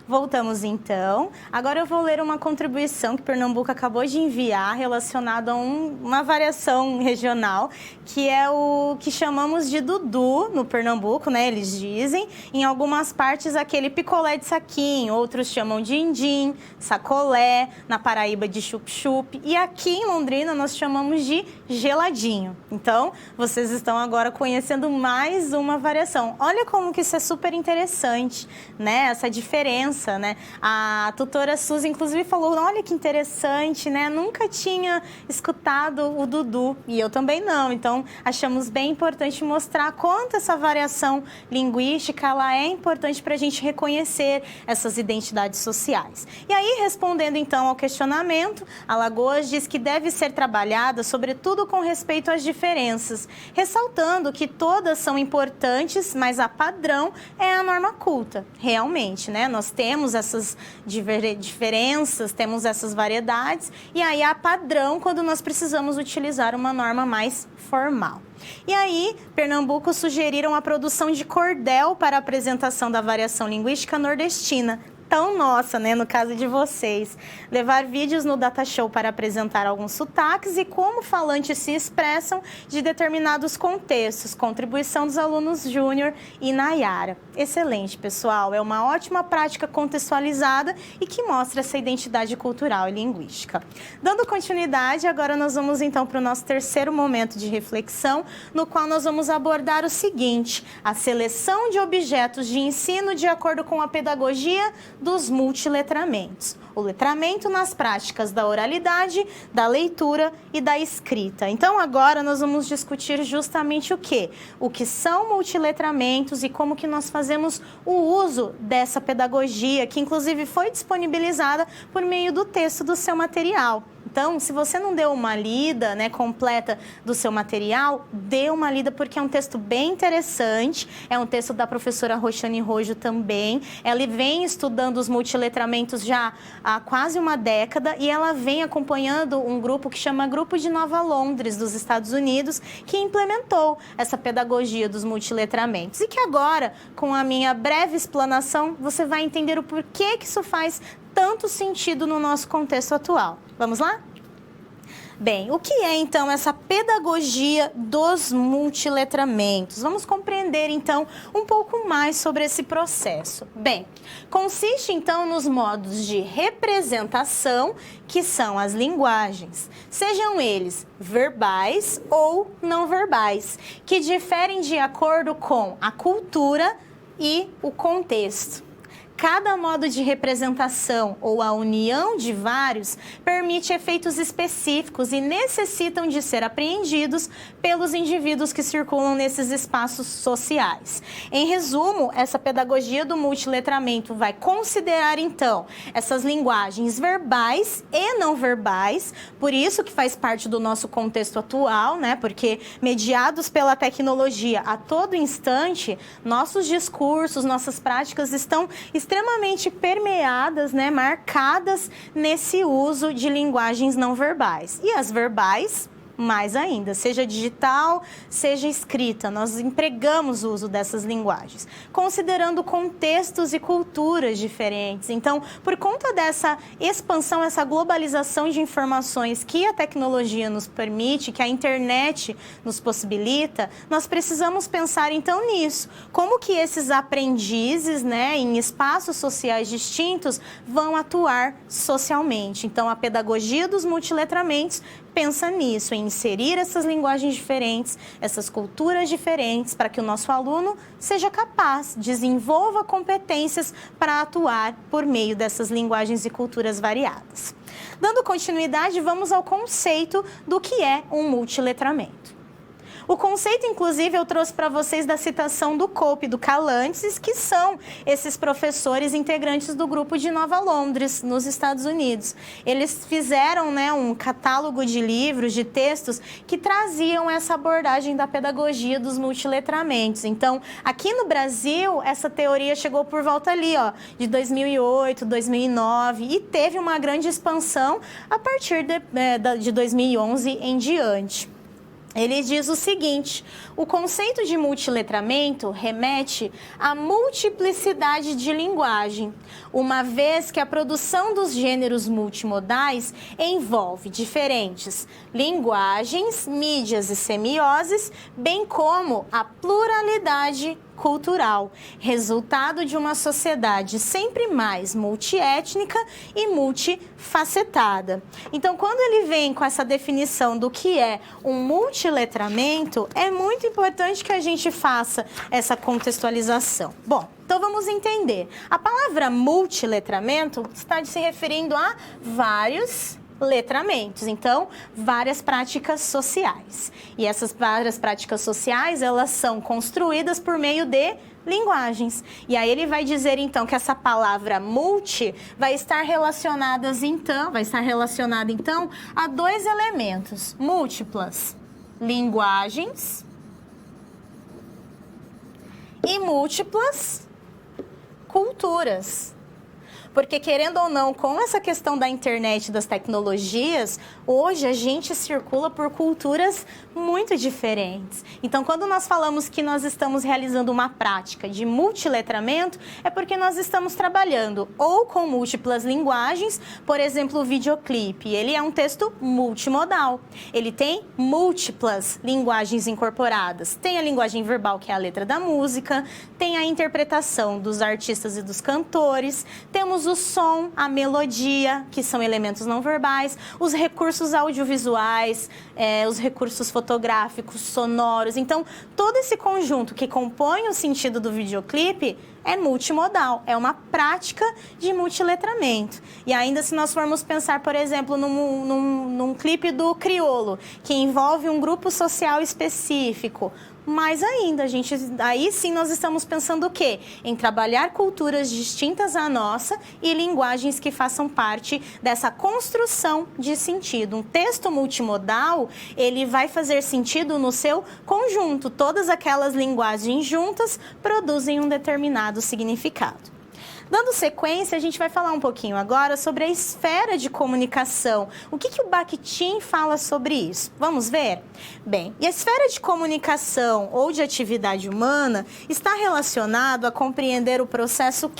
Voltamos então. Agora eu vou ler uma contribuição que Pernambuco acabou de enviar relacionada a uma variação regional, que é o que chamamos de dudu no Pernambuco, né? Eles dizem. Em algumas partes aquele picolé de saquinho, outros chamam de indim, sacolé, na Paraíba de chup-chup. E aqui em Londrina nós chamamos de geladinho. Então, vocês estão agora conhecendo mais uma variação. Olha como que isso é super interessante, né? Essa diferença, né? A tutora Suzy, inclusive, falou, olha que interessante, né? Nunca tinha escutado o dudu, e eu também não. Então, achamos bem importante mostrar quanto essa variação linguística, ela é importante para a gente reconhecer essas identidades sociais. E aí, respondendo então ao questionamento, Alagoas diz que deve ser trabalhada, sobretudo com respeito às diferenças, ressaltando que todas são importantes, mas a padrão é a norma culta, realmente, né? Nós temos essas diferenças, temos essas variedades, e aí há padrão quando nós precisamos utilizar uma norma mais formal. E aí, Pernambuco sugeriram a produção de cordel para a apresentação da variação linguística nordestina, tão nossa, né, no caso de vocês. Levar vídeos no Data Show para apresentar alguns sotaques e como falantes se expressam de determinados contextos. Contribuição dos alunos Júnior e Nayara. Excelente, pessoal. É uma ótima prática contextualizada e que mostra essa identidade cultural e linguística. Dando continuidade, agora nós vamos então para o nosso terceiro momento de reflexão, no qual nós vamos abordar o seguinte: a seleção de objetos de ensino de acordo com a pedagogia dos multiletramentos. O letramento nas práticas da oralidade, da leitura e da escrita. Então, agora nós vamos discutir justamente o quê? O que são multiletramentos e como que nós fazemos o uso dessa pedagogia, que inclusive foi disponibilizada por meio do texto do seu material. Então, se você não deu uma lida, né, completa do seu material, dê uma lida porque é um texto bem interessante, é um texto da professora Roxane Rojo também. Ela vem estudando os multiletramentos já há quase uma década e ela vem acompanhando um grupo que chama Grupo de Nova Londres, dos Estados Unidos, que implementou essa pedagogia dos multiletramentos. E que agora, com a minha breve explanação, você vai entender o porquê que isso faz tanto sentido no nosso contexto atual. Vamos lá? Bem, o que é então essa pedagogia dos multiletramentos? Vamos compreender então um pouco mais sobre esse processo. Bem, consiste então nos modos de representação, que são as linguagens, sejam eles verbais ou não verbais, que diferem de acordo com a cultura e o contexto. Cada modo de representação ou a união de vários permite efeitos específicos e necessitam de ser apreendidos pelos indivíduos que circulam nesses espaços sociais. Em resumo, essa pedagogia do multiletramento vai considerar, então, essas linguagens verbais e não verbais, por isso que faz parte do nosso contexto atual, né? Porque mediados pela tecnologia a todo instante, nossos discursos, nossas práticas estão extremamente permeadas, né, marcadas nesse uso de linguagens não verbais. E as verbais, mais ainda, seja digital, seja escrita, nós empregamos o uso dessas linguagens, considerando contextos e culturas diferentes. Então, por conta dessa expansão, essa globalização de informações que a tecnologia nos permite, que a internet nos possibilita, nós precisamos pensar então nisso. Como que esses aprendizes, né, em espaços sociais distintos vão atuar socialmente? Então, a pedagogia dos multiletramentos pensa nisso, em inserir essas linguagens diferentes, essas culturas diferentes, para que o nosso aluno seja capaz, desenvolva competências para atuar por meio dessas linguagens e culturas variadas. Dando continuidade, vamos ao conceito do que é um multiletramento. O conceito, inclusive, eu trouxe para vocês da citação do Cope e do Calantes, que são esses professores integrantes do Grupo de Nova Londres, nos Estados Unidos. Eles fizeram, né, um catálogo de livros, de textos, que traziam essa abordagem da pedagogia dos multiletramentos. Então, aqui no Brasil, essa teoria chegou por volta ali, ó, de 2008, 2009, e teve uma grande expansão a partir de 2011 em diante. Ele diz o seguinte: o conceito de multiletramento remete à multiplicidade de linguagem, uma vez que a produção dos gêneros multimodais envolve diferentes linguagens, mídias e semioses, bem como a pluralidade cultural, resultado de uma sociedade sempre mais multiétnica e multifacetada. Então, quando ele vem com essa definição do que é um multiletramento, é muito importante que a gente faça essa contextualização. Bom, então vamos entender. A palavra multiletramento está se referindo a vários letramentos, então várias práticas sociais. E essas várias práticas sociais, elas são construídas por meio de linguagens. E aí ele vai dizer então que essa palavra multi vai estar relacionada então a dois elementos: múltiplas linguagens e múltiplas culturas. Porque, querendo ou não, com essa questão da internet e das tecnologias, hoje a gente circula por culturas muito diferentes. Então, quando nós falamos que nós estamos realizando uma prática de multiletramento, é porque nós estamos trabalhando ou com múltiplas linguagens, por exemplo, o videoclipe. Ele é um texto multimodal. Ele tem múltiplas linguagens incorporadas. Tem a linguagem verbal, que é a letra da música, tem a interpretação dos artistas e dos cantores, temos o som, a melodia, que são elementos não verbais, os recursos audiovisuais, os recursos fotográficos, sonoros. Então, todo esse conjunto que compõe o sentido do videoclipe é multimodal, é uma prática de multiletramento. E ainda se nós formos pensar, por exemplo, num clipe do Criolo, que envolve um grupo social específico, mais ainda, aí sim nós estamos pensando o quê? Em trabalhar culturas distintas à nossa e linguagens que façam parte dessa construção de sentido. Um texto multimodal, ele vai fazer sentido no seu conjunto. Todas aquelas linguagens juntas produzem um determinado significado. Dando sequência, a gente vai falar um pouquinho agora sobre a esfera de comunicação. O que o Bakhtin fala sobre isso? Vamos ver? Bem, e a esfera de comunicação ou de atividade humana está relacionado a compreender o processo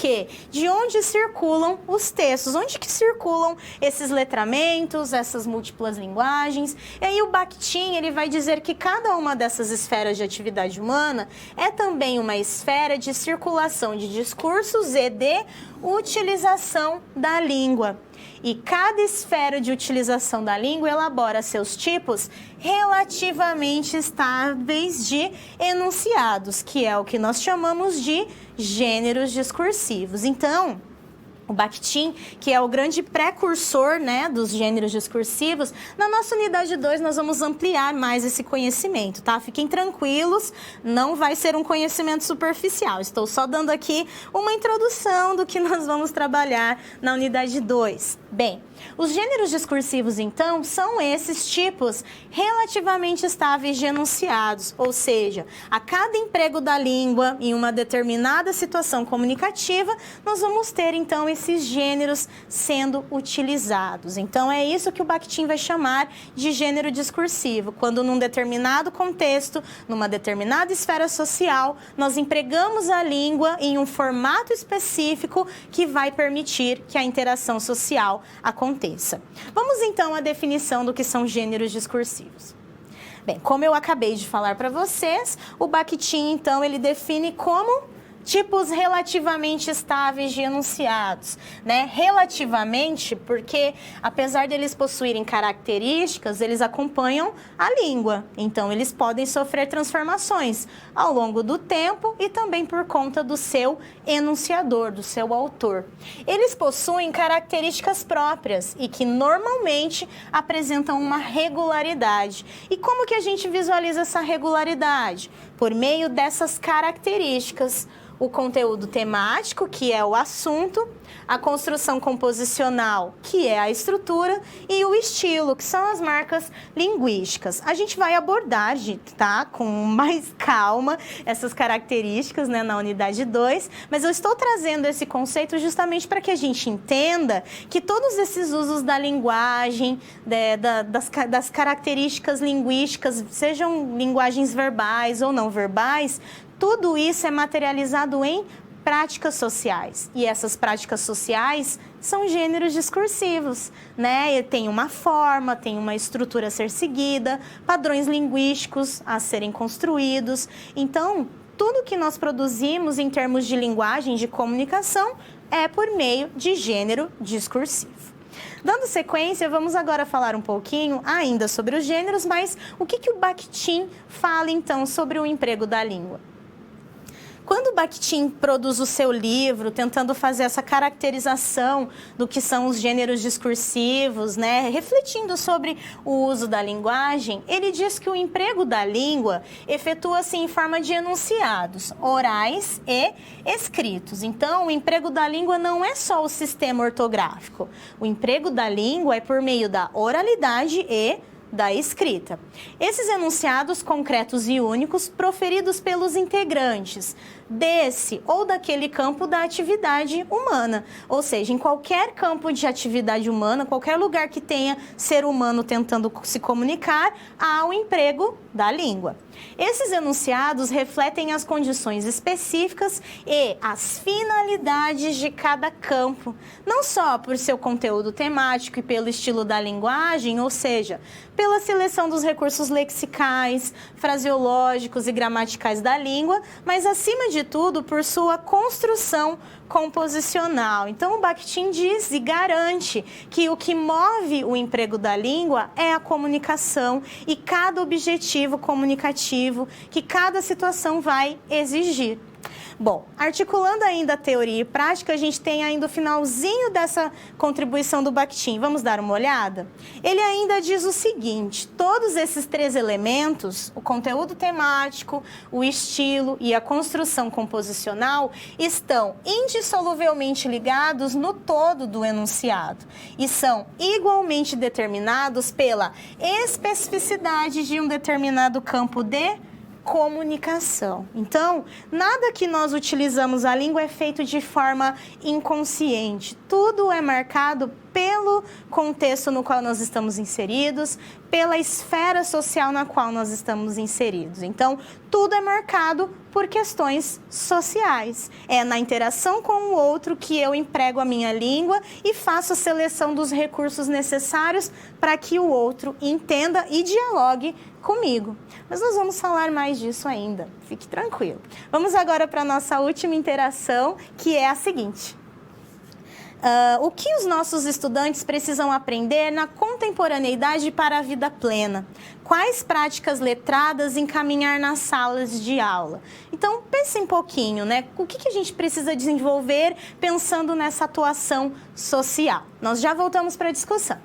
de onde circulam os textos, onde que circulam esses letramentos, essas múltiplas linguagens. E aí o Bakhtin, ele vai dizer que cada uma dessas esferas de atividade humana é também uma esfera de circulação de discursos e de utilização da língua. E cada esfera de utilização da língua elabora seus tipos relativamente estáveis de enunciados, que é o que nós chamamos de gêneros discursivos. Então, o Bakhtin, que é o grande precursor, dos gêneros discursivos, na nossa unidade 2 nós vamos ampliar mais esse conhecimento, tá? Fiquem tranquilos, não vai ser um conhecimento superficial. Estou só dando aqui uma introdução do que nós vamos trabalhar na unidade 2. Bem, os gêneros discursivos, então, são esses tipos relativamente estáveis de enunciados, ou seja, a cada emprego da língua em uma determinada situação comunicativa, nós vamos ter, então, esses gêneros sendo utilizados. Então, é isso que o Bakhtin vai chamar de gênero discursivo, quando num determinado contexto, numa determinada esfera social, nós empregamos a língua em um formato específico que vai permitir que a interação social aconteça. Vamos então à definição do que são gêneros discursivos. Bem, como eu acabei de falar para vocês, o Bakhtin, então, ele define como tipos relativamente estáveis de enunciados, Relativamente, porque apesar deles possuírem características, eles acompanham a língua. Então, eles podem sofrer transformações ao longo do tempo e também por conta do seu enunciador, do seu autor. Eles possuem características próprias e que normalmente apresentam uma regularidade. E como que a gente visualiza essa regularidade? Por meio dessas características. o conteúdo temático, que é o assunto, a construção composicional, que é a estrutura, e o estilo, que são as marcas linguísticas. A gente vai abordar, tá, com mais calma essas características, né, na unidade 2, mas eu estou trazendo esse conceito justamente para que a gente entenda que todos esses usos da linguagem, das características linguísticas, sejam linguagens verbais ou não verbais, tudo isso é materializado em práticas sociais. E essas práticas sociais são gêneros discursivos, né? Tem uma forma, tem uma estrutura a ser seguida, padrões linguísticos a serem construídos. Então, tudo que nós produzimos em termos de linguagem, de comunicação, é por meio de gênero discursivo. Dando sequência, vamos agora falar um pouquinho ainda sobre os gêneros, mas o que o Bakhtin fala então sobre o emprego da língua? Quando Bakhtin produz o seu livro, tentando fazer essa caracterização do que são os gêneros discursivos, né, refletindo sobre o uso da linguagem, ele diz que o emprego da língua efetua-se em forma de enunciados orais e escritos. Então, o emprego da língua não é só o sistema ortográfico. O emprego da língua é por meio da oralidade e da escrita. Esses enunciados concretos e únicos proferidos pelos integrantes desse ou daquele campo da atividade humana, ou seja, em qualquer campo de atividade humana, qualquer lugar que tenha ser humano tentando se comunicar, há o emprego da língua. Esses enunciados refletem as condições específicas e as finalidades de cada campo, não só por seu conteúdo temático e pelo estilo da linguagem, ou seja, pela seleção dos recursos lexicais, fraseológicos e gramaticais da língua, mas acima de tudo por sua construção composicional. Então, o Bakhtin diz e garante que o que move o emprego da língua é a comunicação e cada objetivo comunicativo que cada situação vai exigir. Bom, articulando ainda a teoria e prática, a gente tem ainda o finalzinho dessa contribuição do Bakhtin. Vamos dar uma olhada? Ele ainda diz o seguinte: todos esses três elementos, o conteúdo temático, o estilo e a construção composicional, estão indissoluvelmente ligados no todo do enunciado e são igualmente determinados pela especificidade de um determinado campo de comunicação. Então, nada que nós utilizamos a língua é feito de forma inconsciente. Tudo é marcado pelo contexto no qual nós estamos inseridos, pela esfera social na qual nós estamos inseridos. Então, tudo é marcado por questões sociais. É na interação com o outro que eu emprego a minha língua e faço a seleção dos recursos necessários para que o outro entenda e dialogue comigo. Mas nós vamos falar mais disso ainda. Fique tranquilo. Vamos agora para a nossa última interação, que é a seguinte. O que os nossos estudantes precisam aprender na contemporaneidade para a vida plena? Quais práticas letradas encaminhar nas salas de aula? Então, pense um pouquinho, né? O que a gente precisa desenvolver pensando nessa atuação social? Nós já voltamos para a discussão.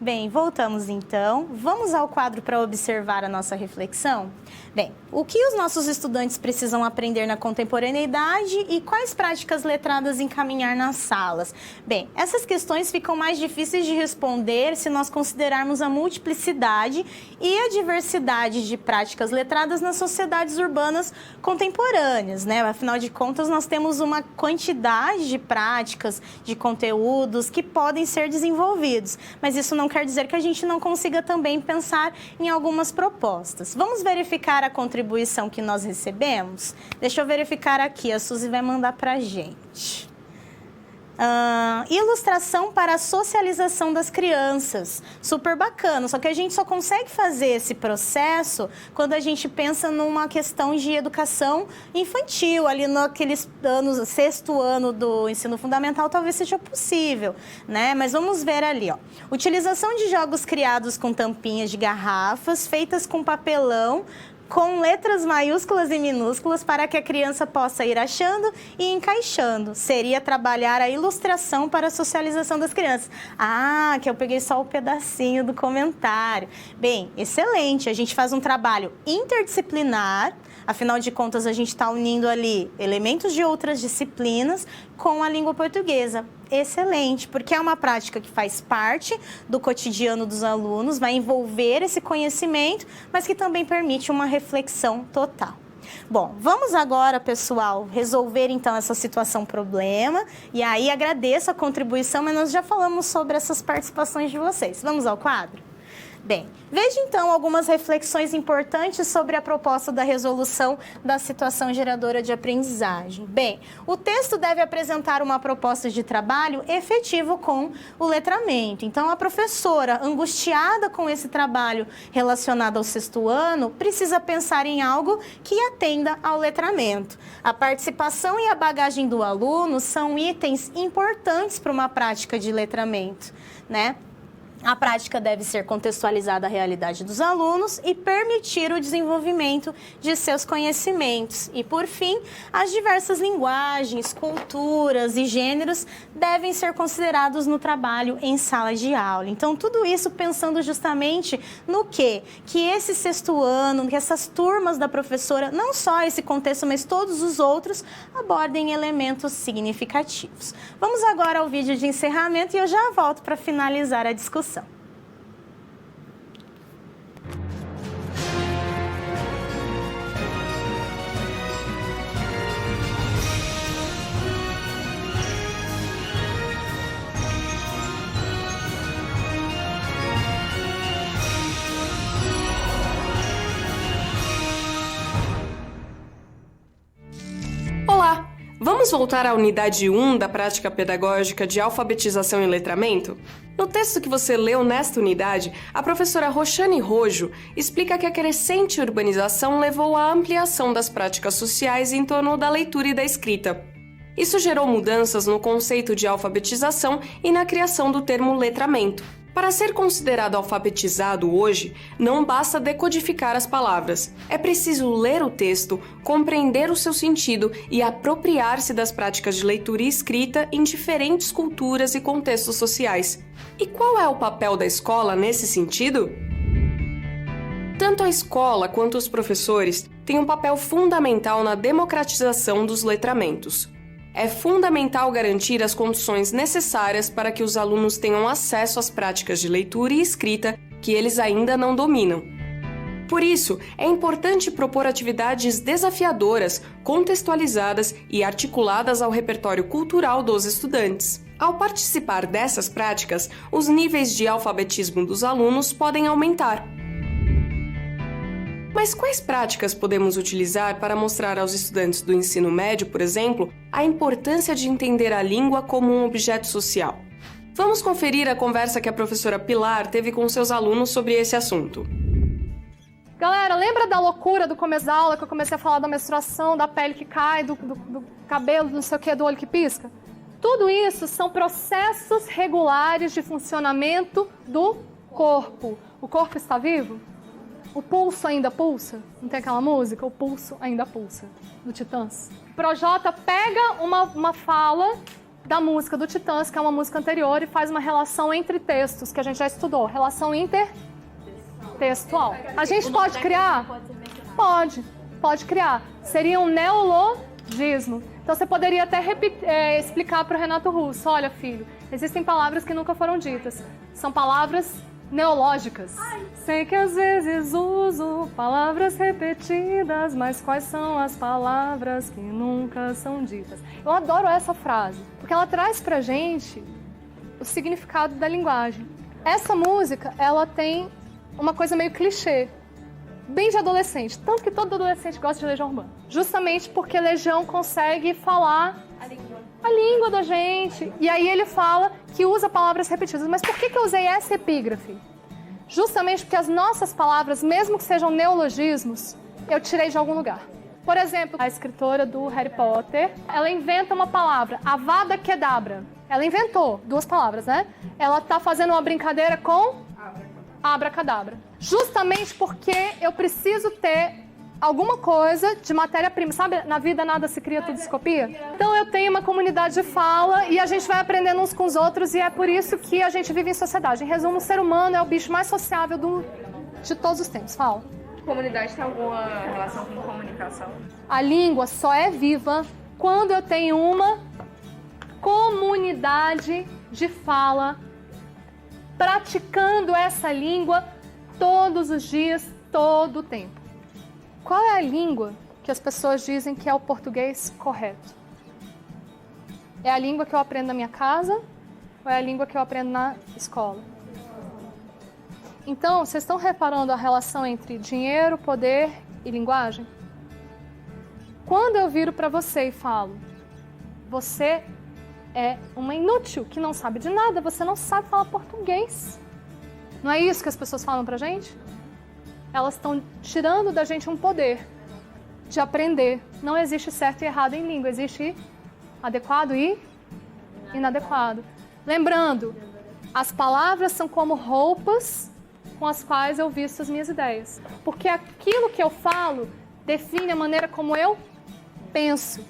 Bem, voltamos então. Vamos ao quadro para observar a nossa reflexão? Bem, o que os nossos estudantes precisam aprender na contemporaneidade e quais práticas letradas encaminhar nas salas? Bem, essas questões ficam mais difíceis de responder se nós considerarmos a multiplicidade e a diversidade de práticas letradas nas sociedades urbanas contemporâneas, né? Afinal de contas, nós temos uma quantidade de práticas, de conteúdos que podem ser desenvolvidos, mas isso não quer dizer que a gente não consiga também pensar em algumas propostas. Vamos verificar a contribuição que nós recebemos? Deixa eu verificar aqui, a Suzy vai mandar para a gente. Ilustração para a socialização das crianças. Super bacana, só que a gente só consegue fazer esse processo quando a gente pensa numa questão de educação infantil, ali naqueles anos, 6º ano do ensino fundamental, talvez seja possível, né? Mas vamos ver ali, ó. Utilização de jogos criados com tampinhas de garrafas, feitas com papelão, com letras maiúsculas e minúsculas para que a criança possa ir achando e encaixando. Seria trabalhar a ilustração para a socialização das crianças. Ah, que eu peguei só o pedacinho do comentário. Bem, excelente. A gente faz um trabalho interdisciplinar. Afinal de contas, a gente está unindo ali elementos de outras disciplinas com a língua portuguesa. Excelente, porque é uma prática que faz parte do cotidiano dos alunos, vai envolver esse conhecimento, mas que também permite uma reflexão total. Bom, vamos agora, pessoal, resolver então essa situação-problema. E aí agradeço a contribuição, mas nós já falamos sobre essas participações de vocês. Vamos ao quadro? Bem, veja então algumas reflexões importantes sobre a proposta da resolução da situação geradora de aprendizagem. Bem, o texto deve apresentar uma proposta de trabalho efetivo com o letramento. Então, a professora, angustiada com esse trabalho relacionado ao 6º ano, precisa pensar em algo que atenda ao letramento. A participação e a bagagem do aluno são itens importantes para uma prática de letramento, né? A prática deve ser contextualizada à realidade dos alunos e permitir o desenvolvimento de seus conhecimentos. E, por fim, as diversas linguagens, culturas e gêneros devem ser considerados no trabalho em sala de aula. Então, tudo isso pensando justamente no quê? Que esse 6º ano, que essas turmas da professora, não só esse contexto, mas todos os outros, abordem elementos significativos. Vamos agora ao vídeo de encerramento e eu já volto para finalizar a discussão. Olá! Vamos voltar à unidade 1 da prática pedagógica de alfabetização e letramento? No texto que você leu nesta unidade, a professora Roxane Rojo explica que a crescente urbanização levou à ampliação das práticas sociais em torno da leitura e da escrita. Isso gerou mudanças no conceito de alfabetização e na criação do termo letramento. Para ser considerado alfabetizado hoje, não basta decodificar as palavras. É preciso ler o texto, compreender o seu sentido e apropriar-se das práticas de leitura e escrita em diferentes culturas e contextos sociais. E qual é o papel da escola nesse sentido? Tanto a escola quanto os professores têm um papel fundamental na democratização dos letramentos. É fundamental garantir as condições necessárias para que os alunos tenham acesso às práticas de leitura e escrita que eles ainda não dominam. Por isso, é importante propor atividades desafiadoras, contextualizadas e articuladas ao repertório cultural dos estudantes. Ao participar dessas práticas, os níveis de alfabetismo dos alunos podem aumentar. Mas quais práticas podemos utilizar para mostrar aos estudantes do ensino médio, por exemplo, a importância de entender a língua como um objeto social? Vamos conferir a conversa que a professora Pilar teve com seus alunos sobre esse assunto. Galera, lembra da loucura do começo da aula que eu comecei a falar da menstruação, da pele que cai, do cabelo, não sei o que, do olho que pisca? Tudo isso são processos regulares de funcionamento do corpo. O corpo está vivo? O pulso ainda pulsa? Não tem aquela música? O pulso ainda pulsa, do Titãs. O Projota pega uma fala da música do Titãs, que é uma música anterior, e faz uma relação entre textos, que a gente já estudou, relação intertextual. A gente pode criar? Pode criar. Seria um neologismo. Então você poderia até explicar para o Renato Russo, olha filho, existem palavras que nunca foram ditas, são palavras neológicas. Sei que às vezes uso palavras repetidas, mas quais são as palavras que nunca são ditas? Eu adoro essa frase, porque ela traz pra gente o significado da linguagem. Essa música, ela tem uma coisa meio clichê, bem de adolescente, tanto que todo adolescente gosta de Legião Urbana. Justamente porque Legião consegue falar a língua da gente. E aí ele fala que usa palavras repetidas. Mas por que eu usei essa epígrafe? Justamente porque as nossas palavras, mesmo que sejam neologismos, eu tirei de algum lugar. Por exemplo, a escritora do Harry Potter, ela inventa uma palavra, Avada Kedavra. Ela inventou 2 palavras, né? Ela tá fazendo uma brincadeira com abracadabra. Justamente porque eu preciso ter alguma coisa de matéria-prima. Sabe, na vida nada se cria, tudo se copia? Então eu tenho uma comunidade de fala e a gente vai aprendendo uns com os outros e é por isso que a gente vive em sociedade. Em resumo, o ser humano é o bicho mais sociável de todos os tempos. Fala. Comunidade tem alguma relação com comunicação? A língua só é viva quando eu tenho uma comunidade de fala praticando essa língua todos os dias, todo o tempo. Qual é a língua que as pessoas dizem que é o português correto? É a língua que eu aprendo na minha casa ou é a língua que eu aprendo na escola? Então, vocês estão reparando a relação entre dinheiro, poder e linguagem? Quando eu viro para você e falo, você é uma inútil que não sabe de nada, você não sabe falar português. Não é isso que as pessoas falam pra gente? Elas estão tirando da gente um poder de aprender. Não existe certo e errado em língua, existe adequado e inadequado. Lembrando, as palavras são como roupas com as quais eu visto as minhas ideias. Porque aquilo que eu falo define a maneira como eu penso.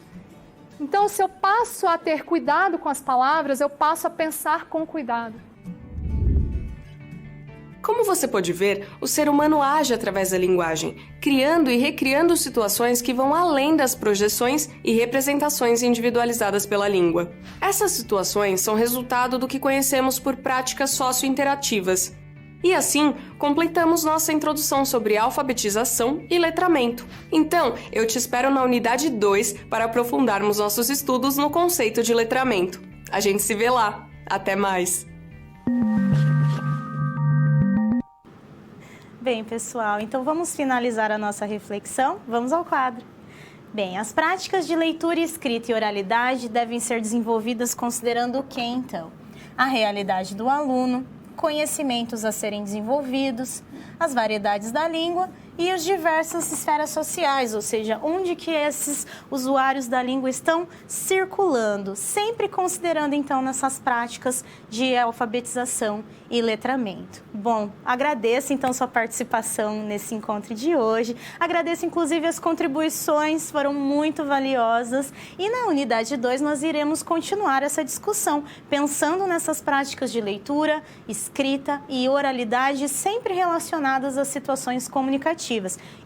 Então, se eu passo a ter cuidado com as palavras, eu passo a pensar com cuidado. Como você pode ver, o ser humano age através da linguagem, criando e recriando situações que vão além das projeções e representações individualizadas pela língua. Essas situações são resultado do que conhecemos por práticas sociointerativas. E assim, completamos nossa introdução sobre alfabetização e letramento. Então, eu te espero na unidade 2 para aprofundarmos nossos estudos no conceito de letramento. A gente se vê lá. Até mais! Bem, pessoal, então vamos finalizar a nossa reflexão? Vamos ao quadro. Bem, as práticas de leitura, escrita e oralidade devem ser desenvolvidas considerando o que, então? A realidade do aluno, conhecimentos a serem desenvolvidos, as variedades da língua e as diversas esferas sociais, ou seja, onde que esses usuários da língua estão circulando, sempre considerando então nessas práticas de alfabetização e letramento. Bom, agradeço então sua participação nesse encontro de hoje, agradeço inclusive as contribuições, foram muito valiosas e na unidade 2 nós iremos continuar essa discussão, pensando nessas práticas de leitura, escrita e oralidade sempre relacionadas às situações comunicativas.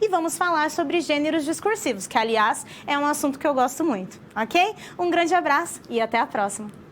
E vamos falar sobre gêneros discursivos, que aliás é um assunto que eu gosto muito, ok? Um grande abraço e até a próxima!